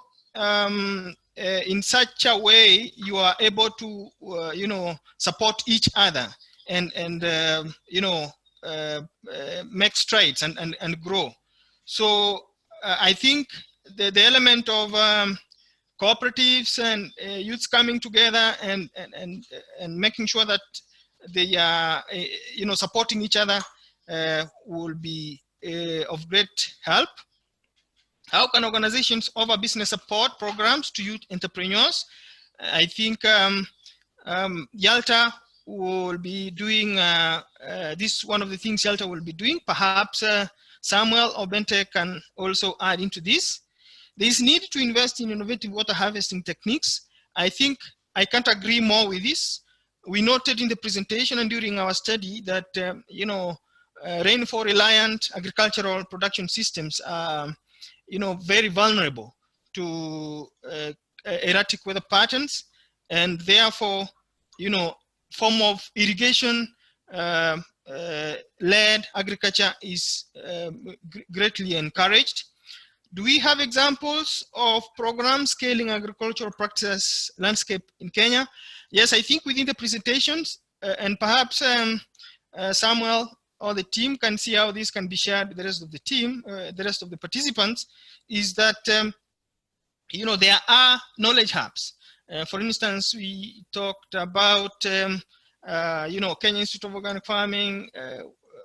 Speaker 4: in such a way you are able to support each other and make strides and grow. So I think the element of cooperatives and youths coming together and making sure that they are supporting each other will be of great help. How can organizations offer business support programs to youth entrepreneurs? I think Yalta will be doing this. One of the things Yalta will be doing. Perhaps Samuel or Bente can also add into this. There is need to invest in innovative water harvesting techniques. I think I can't agree more with this. We noted in the presentation and during our study that rainfall reliant agricultural production systems are very vulnerable to erratic weather patterns, and therefore form of irrigation led agriculture is greatly encouraged. Do we have examples of programs scaling agricultural practice landscape in Kenya? Yes, I think within the presentations, and perhaps Samuel or the team can see how this can be shared with the rest of the team, the rest of the participants, is that, there are knowledge hubs. For instance, we talked about, Kenya Institute of Organic Farming,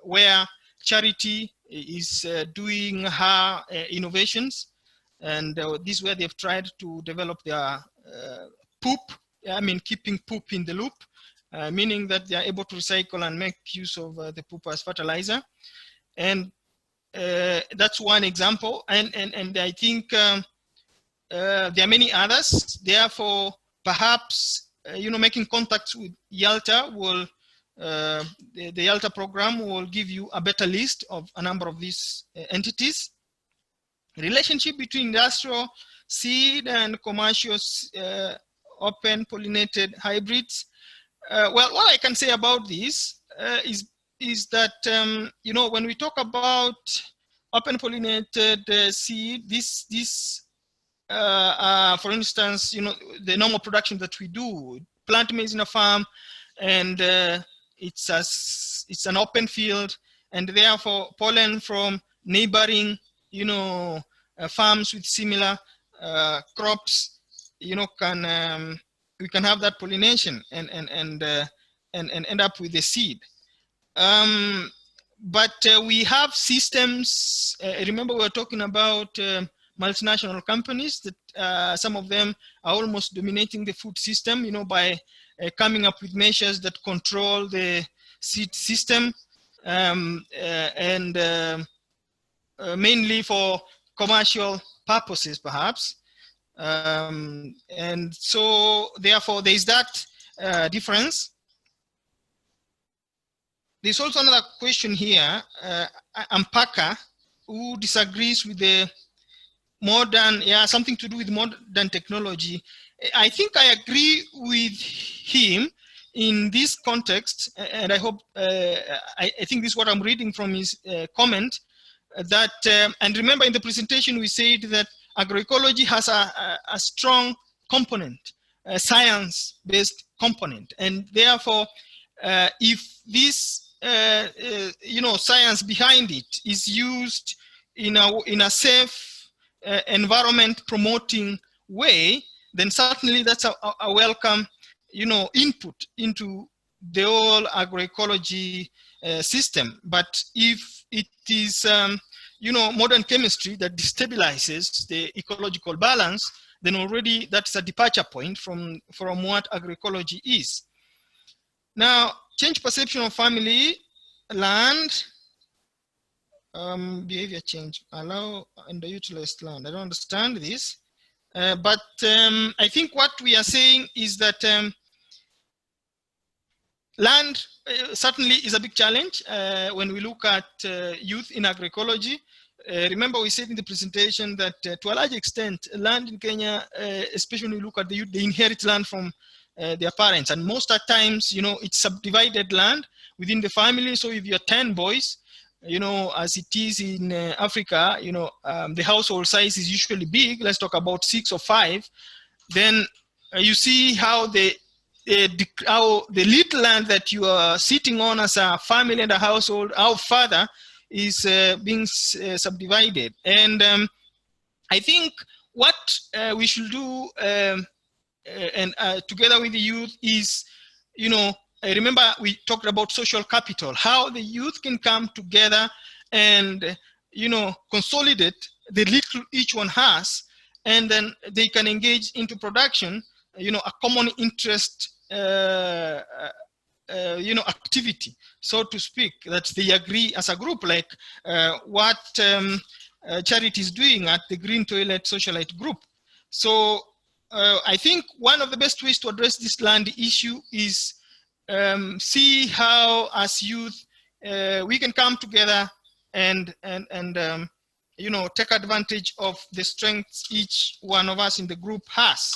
Speaker 4: where Charity is doing her innovations, and this is where they've tried to develop their poop, keeping poop in the loop, meaning that they are able to recycle and make use of the poop as fertilizer. And that's one example. And I think there are many others. Therefore, perhaps, making contacts with Yalta will, the Yalta program will give you a better list of a number of these entities. Relationship between industrial seed and commercial open pollinated hybrids. Well, what I can say about this is that, when we talk about open pollinated seed, for instance, the normal production that we do, plant maize in a farm, and it's an open field, and therefore pollen from neighboring, farms with similar crops, we can have that pollination and end up with a seed. But we have systems. Remember, we were talking about multinational companies that some of them are almost dominating the food system, by coming up with measures that control the seed system, mainly for commercial purposes, perhaps. And so, therefore, there is that difference. There's also another question here, Ampaka, who disagrees with the modern, something to do with modern technology. I think I agree with him in this context, and I hope, I think this is what I'm reading from his comment, that, and remember in the presentation we said that agroecology has a strong component, a science-based component, and therefore, if this science behind it is used in a safe environment promoting way, then certainly that's a welcome input into the whole agroecology system. But if it is modern chemistry that destabilizes the ecological balance, then already that's a departure point from what agroecology is. Now, change perception of family, land, behavior change, allow underutilized land. I don't understand this, but I think what we are saying is that land certainly is a big challenge when we look at youth in agroecology. Remember, we said in the presentation that to a large extent, land in Kenya, especially when we look at the youth, they inherit land from their parents, and most of the times, it's subdivided land within the family. So if you're 10 boys, as it is in Africa, the household size is usually big. Let's talk about 6 or 5. Then you see how the little land that you are sitting on as a family and a household, our father, is being subdivided. And I think what we should do, and together with the youth, is, remember we talked about social capital, how the youth can come together and, consolidate the little each one has, and then they can engage into production, a common interest, activity, so to speak, that they agree as a group, like what Charity is doing at the Green Toilet Socialite group. So I think one of the best ways to address this land issue is see how, as youth, we can come together and take advantage of the strengths each one of us in the group has.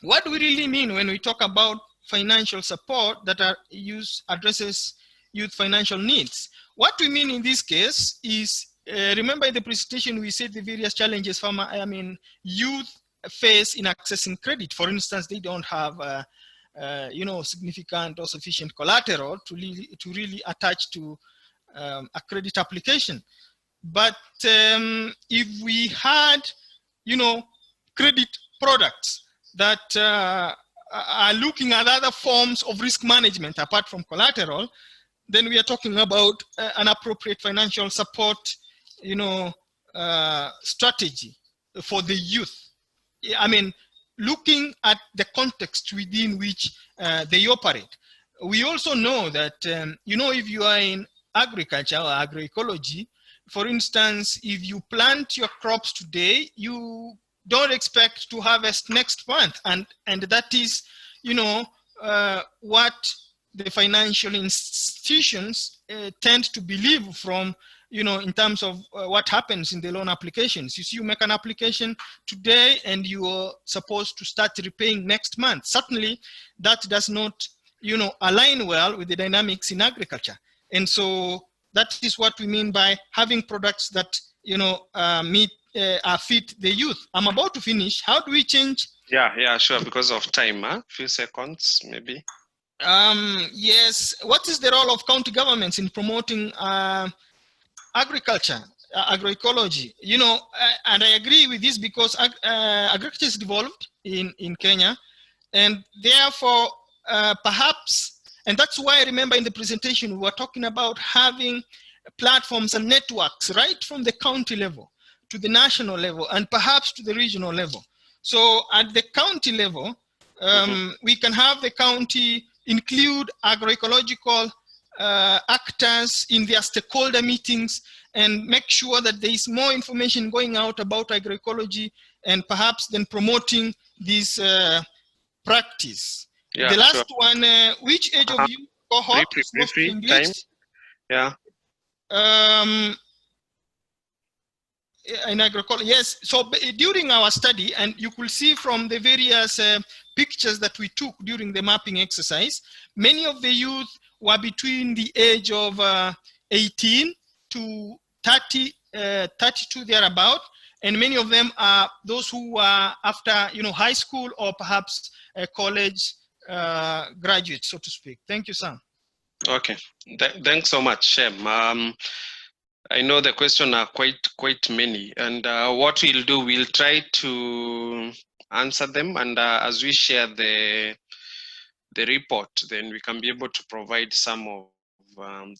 Speaker 4: What do we really mean when we talk about financial support that addresses youth financial needs? What we mean in this case is, remember in the presentation we said the various challenges youth face in accessing credit. For instance, they don't have significant or sufficient collateral to really attach to a credit application. But if we had credit products that are looking at other forms of risk management apart from collateral, then we are talking about an appropriate financial support strategy for the youth. I mean, looking at the context within which they operate. We also know that, if you are in agriculture or agroecology, for instance, if you plant your crops today, you don't expect to harvest next month. And that is, what the financial institutions tend to believe from, in terms of what happens in the loan applications. You see, you make an application today and you are supposed to start repaying next month. Certainly, that does not, align well with the dynamics in agriculture. And so that is what we mean by having products that, fit the youth. I'm about to finish. How do we change?
Speaker 1: Yeah, sure. Because of time, few seconds, maybe.
Speaker 4: Yes. What is the role of county governments in promoting agriculture? agroecology. You know, and I agree with this because agriculture is devolved in Kenya, and therefore perhaps, and that's why I remember in the presentation we were talking about having platforms and networks right from the county level to the national level and perhaps to the regional level. So at the county level, we can have the county include agroecological actors in their stakeholder meetings and make sure that there is more information going out about agroecology and perhaps then promoting this practice.
Speaker 1: Yeah,
Speaker 4: the last
Speaker 1: sure.
Speaker 4: one, which age of youth cohort is mostly engaged?
Speaker 1: Time. Yeah.
Speaker 4: In agroecology, yes. So during our study, and you could see from the various pictures that we took during the mapping exercise, many of the youth were between the age of 18 to 30, 32 thereabout, and many of them are those who are after, you know, high school or perhaps college graduates, so to speak. Thank you, Sam.
Speaker 1: Okay. Thanks so much, Shem. I know the questions are quite many, and what we'll do, we'll try to answer them, and as we share the report, then we can be able to provide some of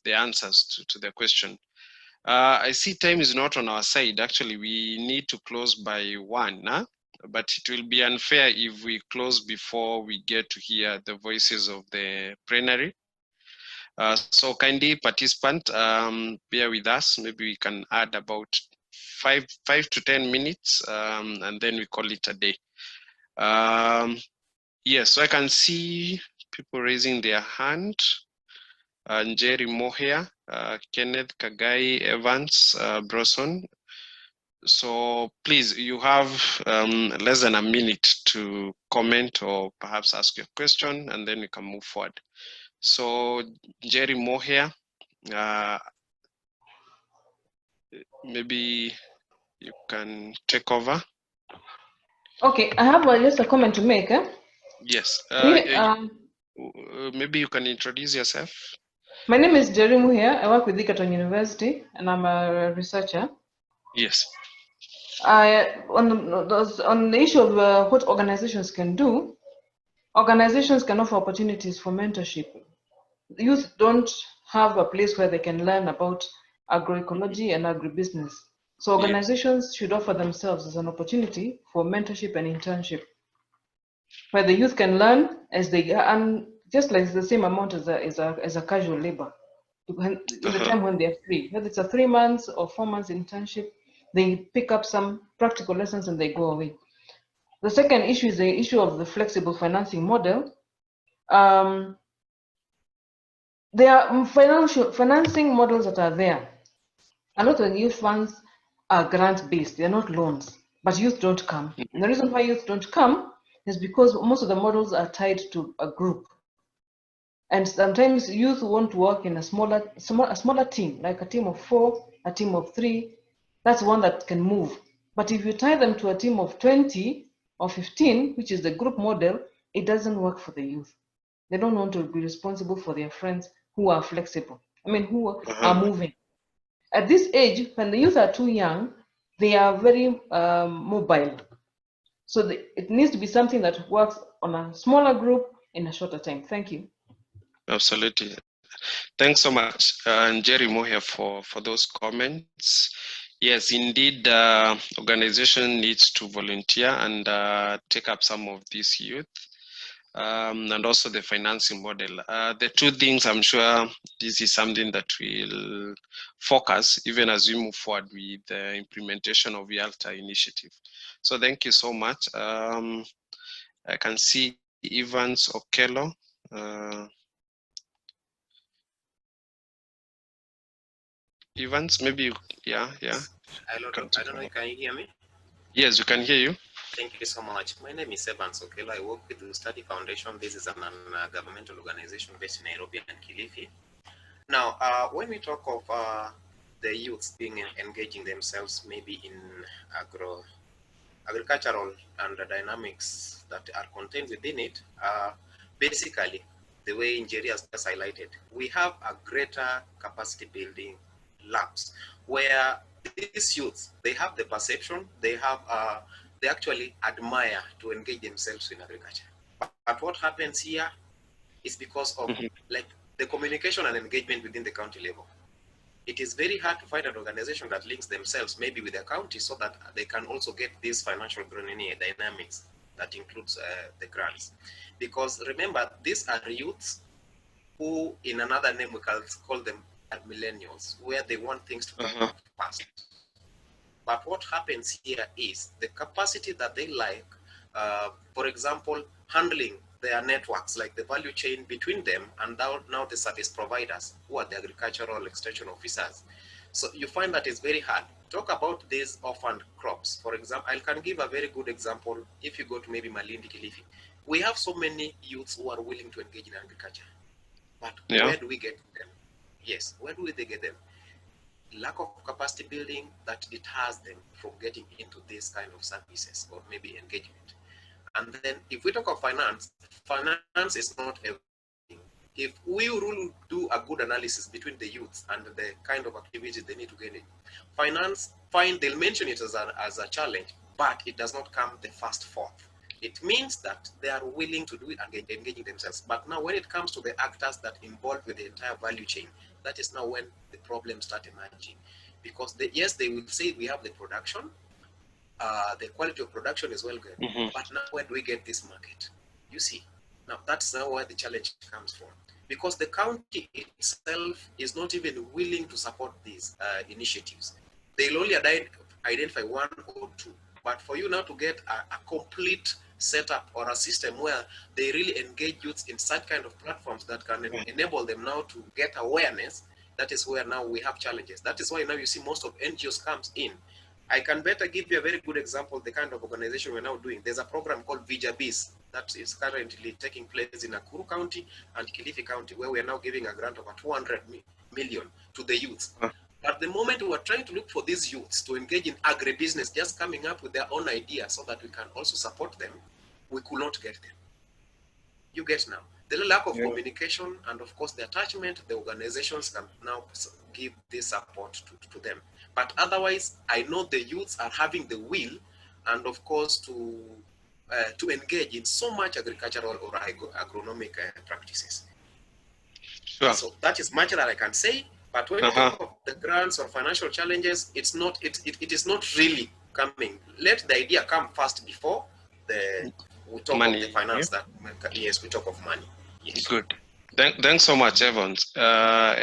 Speaker 1: the answers to the question. I see time is not on our side. Actually, we need to close by 1, huh? But it will be unfair if we close before we get to hear the voices of the plenary. So kindly participant, bear with us. Maybe we can add about 5 to 10 minutes, and then we call it a day. Yes, so I can see people raising their hand. Njeri Mohia, Kenneth Kagai, Evans, Bronson. So please, you have less than a minute to comment or perhaps ask your question, and then we can move forward. So Jerry Mohia, maybe you can take over.
Speaker 8: Okay, I have just a comment to make.
Speaker 1: Yes. Maybe you can introduce yourself.
Speaker 8: My name is Jerry Muhia. I work with Egerton University, and I'm a researcher.
Speaker 1: Yes.
Speaker 8: On the issue of what organizations can do, organizations can offer opportunities for mentorship. Youth don't have a place where they can learn about agroecology and agribusiness. So organizations should offer themselves as an opportunity for mentorship and internship, where the youth can learn as they earn, just like the same amount as a casual labor, in the time when they're free. Whether it's a 3 months or 4 months internship, they pick up some practical lessons and they go away. The second issue is the issue of the flexible financing model. There are financing models that are there. A lot of youth funds are grant-based, they're not loans, but youth don't come. And the reason why youth don't come is because most of the models are tied to a group. And sometimes youth want to work in a smaller team, like a team of 4, a team of 3. That's one that can move. But if you tie them to a team of 20 or 15, which is the group model, it doesn't work for the youth. They don't want to be responsible for their friends who are flexible. I mean, who are moving. At this age, when the youth are too young, they are very mobile. So it needs to be something that works on a smaller group in a shorter time. Thank you.
Speaker 1: Absolutely. Thanks so much, Jerry Moher, for those comments. Yes, indeed, organization needs to volunteer and take up some of these youth. And also the financing model. The two things, I'm sure this is something that will focus even as we move forward with the implementation of Yalta initiative. So thank you so much. I can see Evans Okello. Evans, maybe you, yeah.
Speaker 9: I don't know, can you hear me?
Speaker 1: Yes, we can hear you.
Speaker 9: Thank you so much. My name is Evans Okello. I work with the Study Foundation. This is a non-governmental organization based in Nairobi and Kilifi. Now, when we talk of the youths being engaging themselves maybe in agricultural and the dynamics that are contained within it, basically, the way Njeri has just highlighted, we have a greater capacity building labs where these youths, they have the perception, they actually admire to engage themselves in agriculture. But what happens here is because of like the communication and engagement within the county level. It is very hard to find an organization that links themselves maybe with the county so that they can also get these financial dynamics that includes the grants. Because remember, these are youths who, in another name, we can call them millennials, where they want things to come fast. But what happens here is the capacity that they like, for example, handling their networks, like the value chain between them and now the service providers, who are the agricultural extension officers. So you find that it's very hard. Talk about these orphaned crops. For example, I can give a very good example. If you go to maybe Malindi, Kilifi, we have so many youths who are willing to engage in agriculture. But where do we get them? Yes, where do they get them? Lack of capacity building that deters them from getting into this kind of services or maybe engagement. And then if we talk of finance, finance is not everything. If we really do a good analysis between the youths and the kind of activities they need to get in, finance, fine, they'll mention it as a challenge, but it does not come the first forth. It means that they are willing to do it and engaging themselves. But now when it comes to the actors that involved with the entire value chain, that is now when the problems start emerging. Because yes, they will say we have the production, the quality of production is well good, but now where do we get this market? You see, now that's now where the challenge comes from. Because the county itself is not even willing to support these initiatives. They'll only identify one or two. But for you now to get a complete setup or a system where they really engage youths in such kind of platforms that can enable them now to get awareness, that is where now we have challenges. That is why now you see most of NGOs comes in. I can better give you a very good example of the kind of organization we're now doing. There's a program called Vijabis that is currently taking place in Nakuru County and Kilifi County, where we are now giving a grant of 200 million to the youths. But the moment we are trying to look for these youths to engage in agribusiness, just coming up with their own ideas so that we can also support them, we could not get them. You get now. The lack of communication and of course the attachment, the organizations can now give this support to them. But otherwise, I know the youths are having the will and of course to engage in so much agricultural or agronomic practices. Sure. So that is much that I can say. But when you talk of the grants or financial challenges, it's not. It is not really coming. Let the idea come first before we talk money, of the finance. That yes, we talk of money. Yes.
Speaker 1: Good. Thanks so much, Evans. A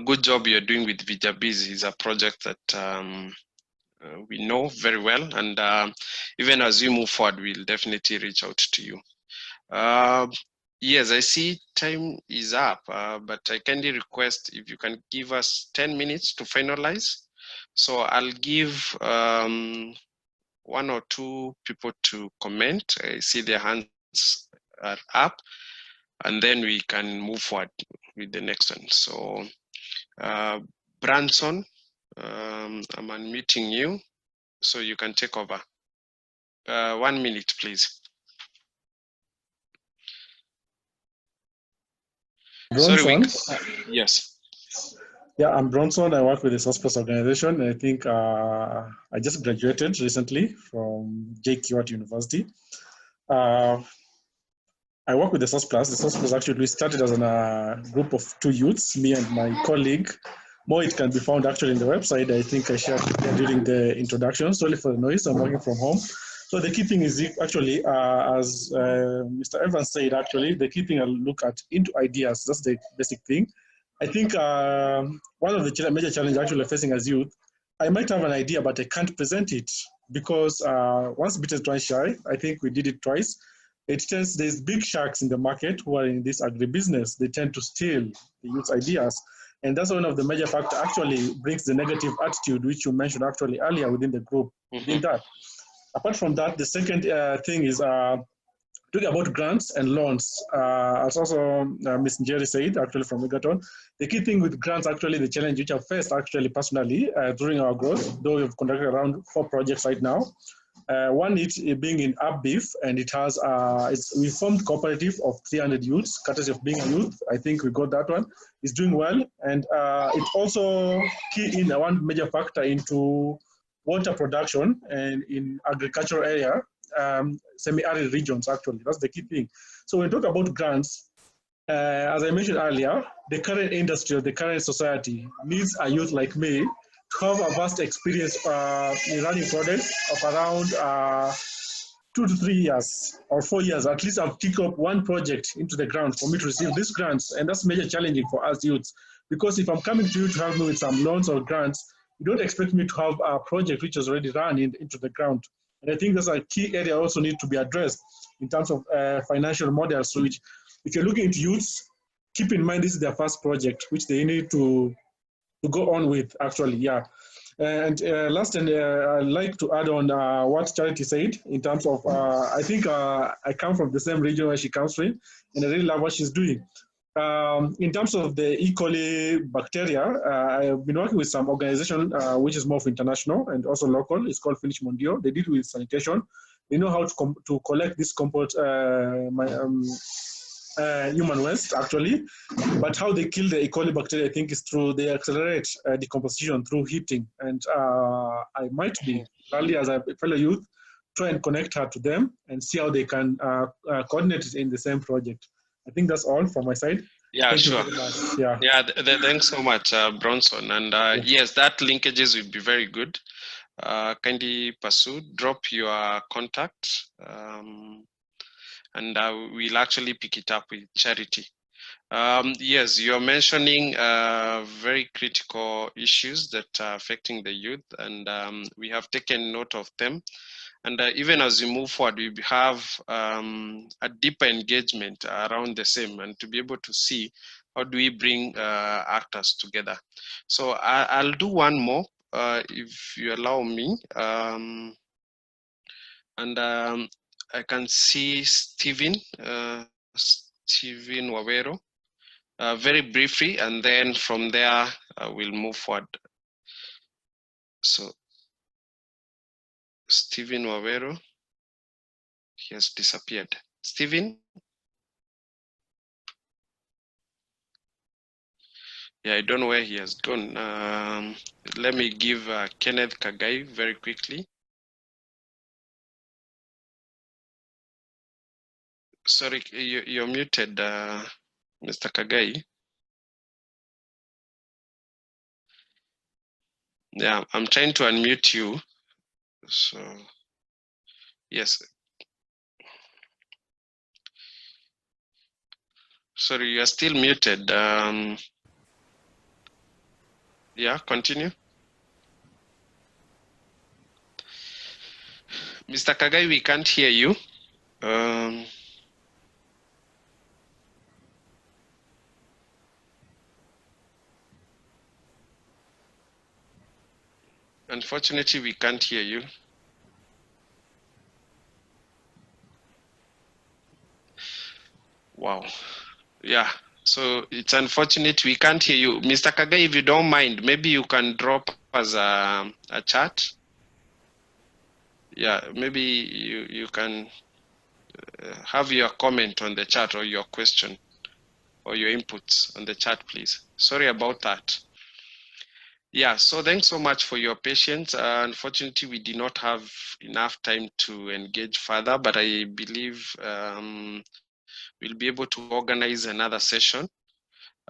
Speaker 1: good job you're doing with Vijabiz is a project that we know very well, and even as we move forward, we'll definitely reach out to you. Yes, I see time is up, but I kindly request if you can give us 10 minutes to finalize. So I'll give one or two people to comment. I see their hands are up, and then we can move forward with the next one. So Branson, I'm unmuting you, so you can take over. 1 minute, please.
Speaker 10: Bronson.
Speaker 1: Sorry, yes.
Speaker 10: Yeah, I'm Bronson. I work with the Source organization. I think I just graduated recently from JQ University. I work with the Source Plus. The Source Plus actually started as a group of 2 youths, me and my colleague. More it can be found actually in the website. I think I shared it during the introduction. Sorry for the noise. I'm working from home. So the key thing is actually, as Mr. Evans said, actually, the key thing I look at into ideas. That's the basic thing. I think one of the major challenges actually facing as youth, I might have an idea, but I can't present it because once bitten, twice shy. I think we did it twice. It tends, there's big sharks in the market who are in this agribusiness. They tend to steal the youth's ideas. And that's one of the major factors actually brings the negative attitude, which you mentioned actually earlier within the group. Within that. Apart from that, the second thing is talking about grants and loans. As also Ms. Njeri said, actually from Megaton, the key thing with grants, actually the challenge which I've faced actually personally during our growth, though we've conducted around 4 projects right now. One, it being in Abbeef, and it has, we formed cooperative of 300 youths, courtesy of being a youth. I think we got that one. It's doing well. And it also key in one major factor into water production and in agricultural area, semi-arid regions, actually. That's the key thing. So when we talk about grants, as I mentioned earlier, the current industry or the current society needs a youth like me to have a vast experience in running projects of around 2 to 3 years or 4 years. At least I've kicked up one project into the ground for me to receive these grants. And that's major challenging for us youths. Because if I'm coming to you to help me with some loans or grants, you don't expect me to have a project which is already run into the ground. And I think that's a key area also need to be addressed in terms of financial models. So which, if you're looking into youths, keep in mind this is their first project, which they need to go on with, actually, yeah. And last, and I'd like to add on what Charity said in terms of, I think I come from the same region where she comes from, and I really love what she's doing. In terms of the E. coli bacteria, I've been working with some organization which is more of international and also local. It's called Finish Mondio. They deal with sanitation. They know how to collect this compost, human waste, actually. But how they kill the E. coli bacteria, I think, is through, they accelerate decomposition through heating. And I might be, early as a fellow youth, try and connect her to them and see how they can coordinate it in the same project. I think that's all from my side.
Speaker 1: Yeah,
Speaker 10: Thank
Speaker 1: sure.
Speaker 10: you very much. Yeah.
Speaker 1: Yeah, thanks so much, Bronson. And yes, that linkages will be very good. Kindly pursue, drop your contact, and we'll actually pick it up with Charity. Yes, you're mentioning very critical issues that are affecting the youth, and we have taken note of them. And even as we move forward, we have a deeper engagement around the same, and to be able to see how do we bring actors together. So I'll do one more, if you allow me. I can see Stephen Wawero, very briefly, and then from there we'll move forward. So Stephen Wawero, he has disappeared. Stephen? Yeah, I don't know where he has gone. Let me give Kenneth Kagai very quickly. Sorry, you're muted, Mr. Kagai. Yeah, I'm trying to unmute you. So, yes. Sorry, you are still muted. Yeah, continue. Mr. Kagai, we can't hear you. Unfortunately, we can't hear you. Wow. Yeah, so it's unfortunate we can't hear you. Mr. Kagai, if you don't mind, maybe you can drop us a chat. Yeah, maybe you can have your comment on the chat, or your question or your inputs on the chat, please. Sorry about that. Yeah, so thanks so much for your patience. Unfortunately, we did not have enough time to engage further, but I believe we'll be able to organize another session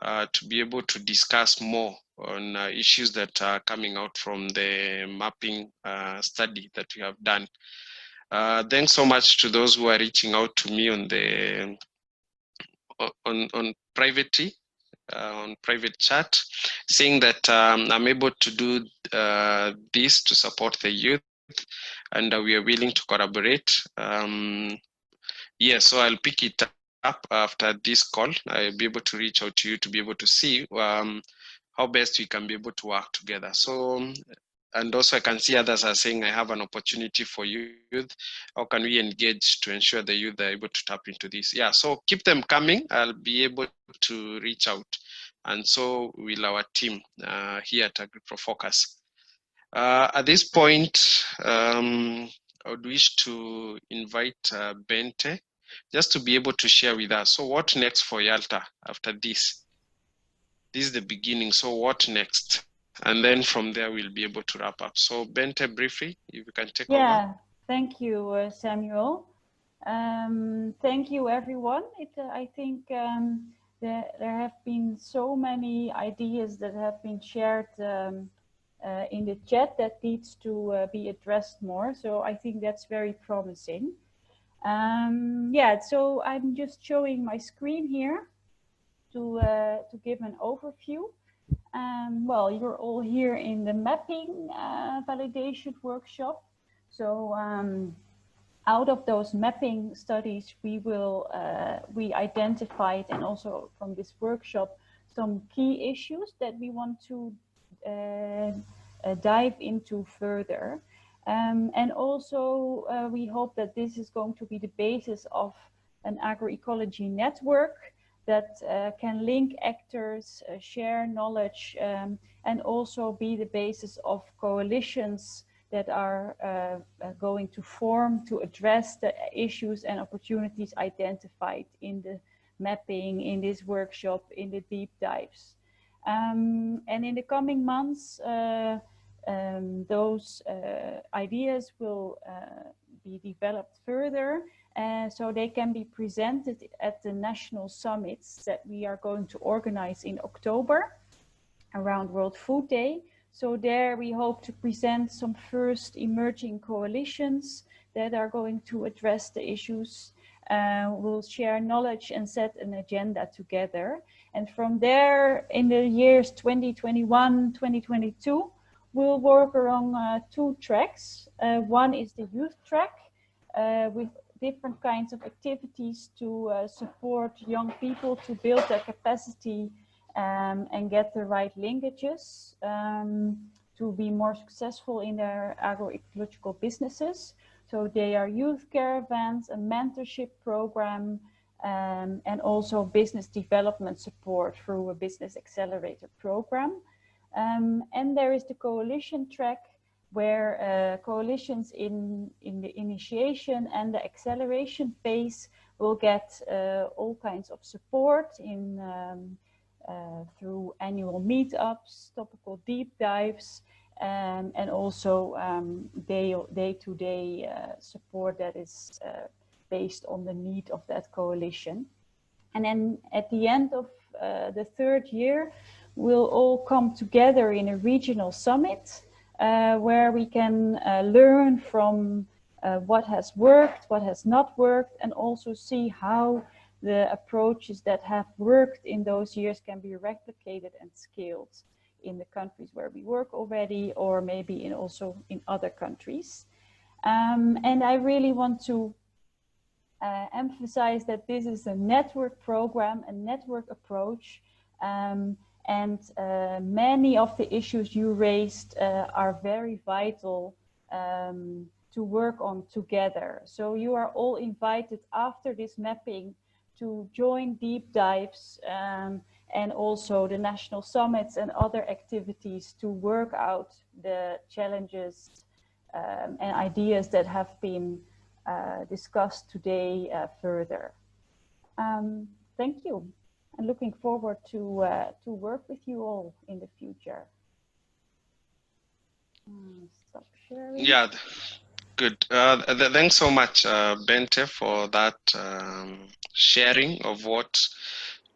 Speaker 1: to be able to discuss more on issues that are coming out from the mapping study that we have done. Thanks so much to those who are reaching out to me on the on privately, on private chat, saying that I'm able to do this to support the youth, and we are willing to collaborate. Yeah, so I'll pick it up after this call. I'll be able to reach out to you to be able to see how best we can be able to work together. So, and also I can see others are saying I have an opportunity for youth. How can we engage to ensure the youth are able to tap into this? Yeah, so keep them coming. I'll be able to reach out. And so will our team here at AgriPro Focus. At this point, I would wish to invite Bente just to be able to share with us. So what next for Yalta after this? This is the beginning, so what next? And then from there, we'll be able to wrap up. So Bente, briefly, if you can take over.
Speaker 2: Yeah, thank you, Samuel. Thank you, everyone. I think there have been so many ideas that have been shared in the chat that needs to be addressed more. So I think that's very promising. Yeah, so I'm just showing my screen here to give an overview. Well, you're all here in the mapping validation workshop. So out of those mapping studies, we identified, and also from this workshop, some key issues that we want to dive into further. And also we hope that this is going to be the basis of an agroecology network that can link actors, share knowledge, and also be the basis of coalitions that are going to form to address the issues and opportunities identified in the mapping, in this workshop, in the deep dives. And in the coming months, those ideas will be developed further, so they can be presented at the national summits that we are going to organize in October around World Food Day. So there we hope to present some first emerging coalitions that are going to address the issues. We'll share knowledge and set an agenda together. And from there, in the years 2021, 2022, we'll work along 2 tracks. One is the youth track with different kinds of activities to support young people to build their capacity and get the right linkages to be more successful in their agroecological businesses. So they are youth caravans, a mentorship program, and also business development support through a business accelerator program. And there is the coalition track, where coalitions in the initiation and the acceleration phase will get all kinds of support in through annual meetups, topical deep dives, and also day-to-day support that is based on the need of that coalition. And then at the end of the 3rd year, we'll all come together in a regional summit where we can learn from what has worked, what has not worked, and also see how the approaches that have worked in those years can be replicated and scaled in the countries where we work already, or maybe also in other countries. And I really want to emphasize that this is a network program, a network approach, and many of the issues you raised are very vital to work on together. So you are all invited after this mapping to join deep dives and also the national summits and other activities to work out the challenges and ideas that have been discussed today further. Thank you, and looking forward to work with you all in the future. Stop sharing.
Speaker 1: Yeah, good. Thanks so much, Bente, for that sharing of what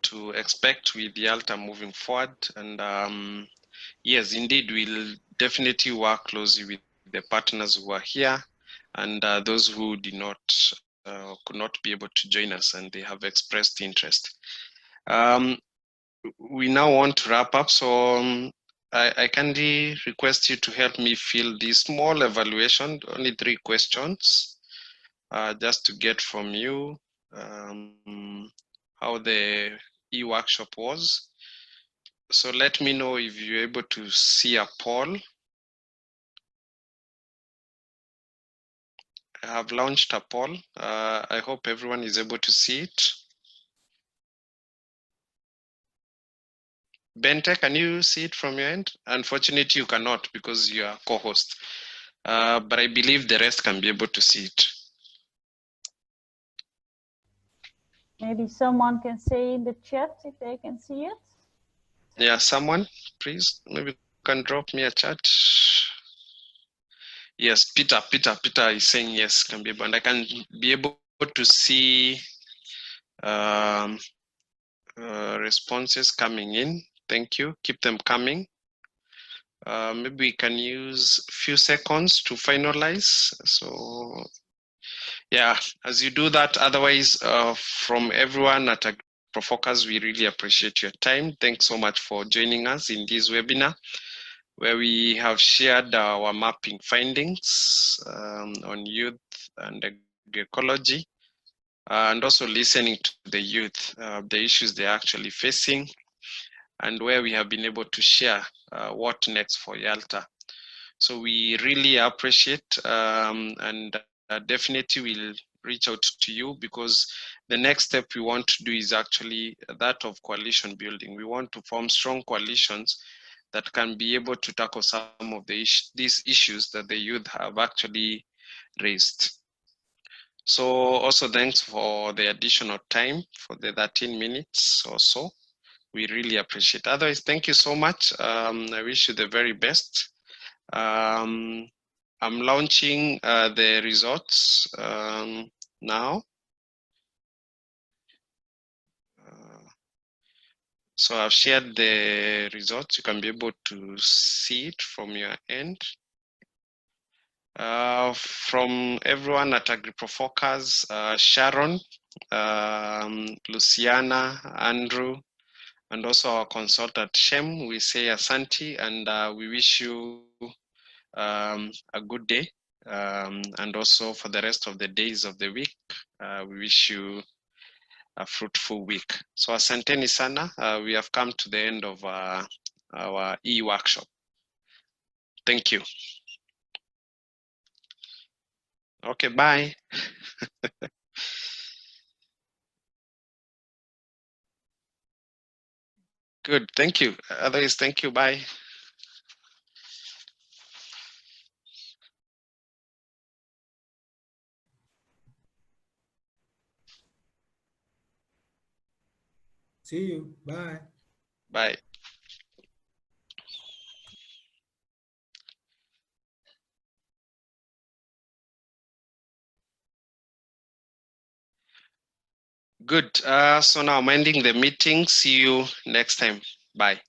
Speaker 1: to expect with Yalta moving forward. And yes, indeed, we'll definitely work closely with the partners who are here and those who did not could not be able to join us, and they have expressed interest. We now want to wrap up, so I kindly request you to help me fill this small evaluation, only 3 questions, just to get from you how the e-workshop was. So let me know if you're able to see a poll. I have launched a poll. I hope everyone is able to see it. Bente, can you see it from your end? Unfortunately, you cannot because you are co-host. but I believe the rest can be able to see it.
Speaker 2: Maybe someone can say in the chat if they can see it.
Speaker 1: Yeah, someone, please, maybe can drop me a chat. Yes, Peter is saying yes, can be able, and I can be able to see responses coming in. Thank you. Keep them coming. Maybe we can use a few seconds to finalize. So yeah, as you do that, otherwise from everyone at AgroFocus, we really appreciate your time. Thanks so much for joining us in this webinar, where we have shared our mapping findings on youth and agroecology, and also listening to the youth, the issues they're actually facing, and where we have been able to share what next for Yalta. So we really appreciate and definitely will reach out to you, because the next step we want to do is actually that of coalition building. We want to form strong coalitions that can be able to tackle some of these issues that the youth have actually raised. So also thanks for the additional time for the 13 minutes or so. We really appreciate it. Otherwise, thank you so much. I wish you the very best. I'm launching the results now. So I've shared the results. You can be able to see it from your end. From everyone at AgroFocus, Sharon, Luciana, Andrew, and also our consultant Shem, we say Asante, and we wish you a good day. And also for the rest of the days of the week, we wish you a fruitful week. So asanteni sana. We have come to the end of our e-workshop. Thank you. Okay, bye. Good, thank you. Otherwise, thank you, bye.
Speaker 6: See you, bye.
Speaker 1: Bye. Good, so now I'm ending the meeting. See you next time, bye.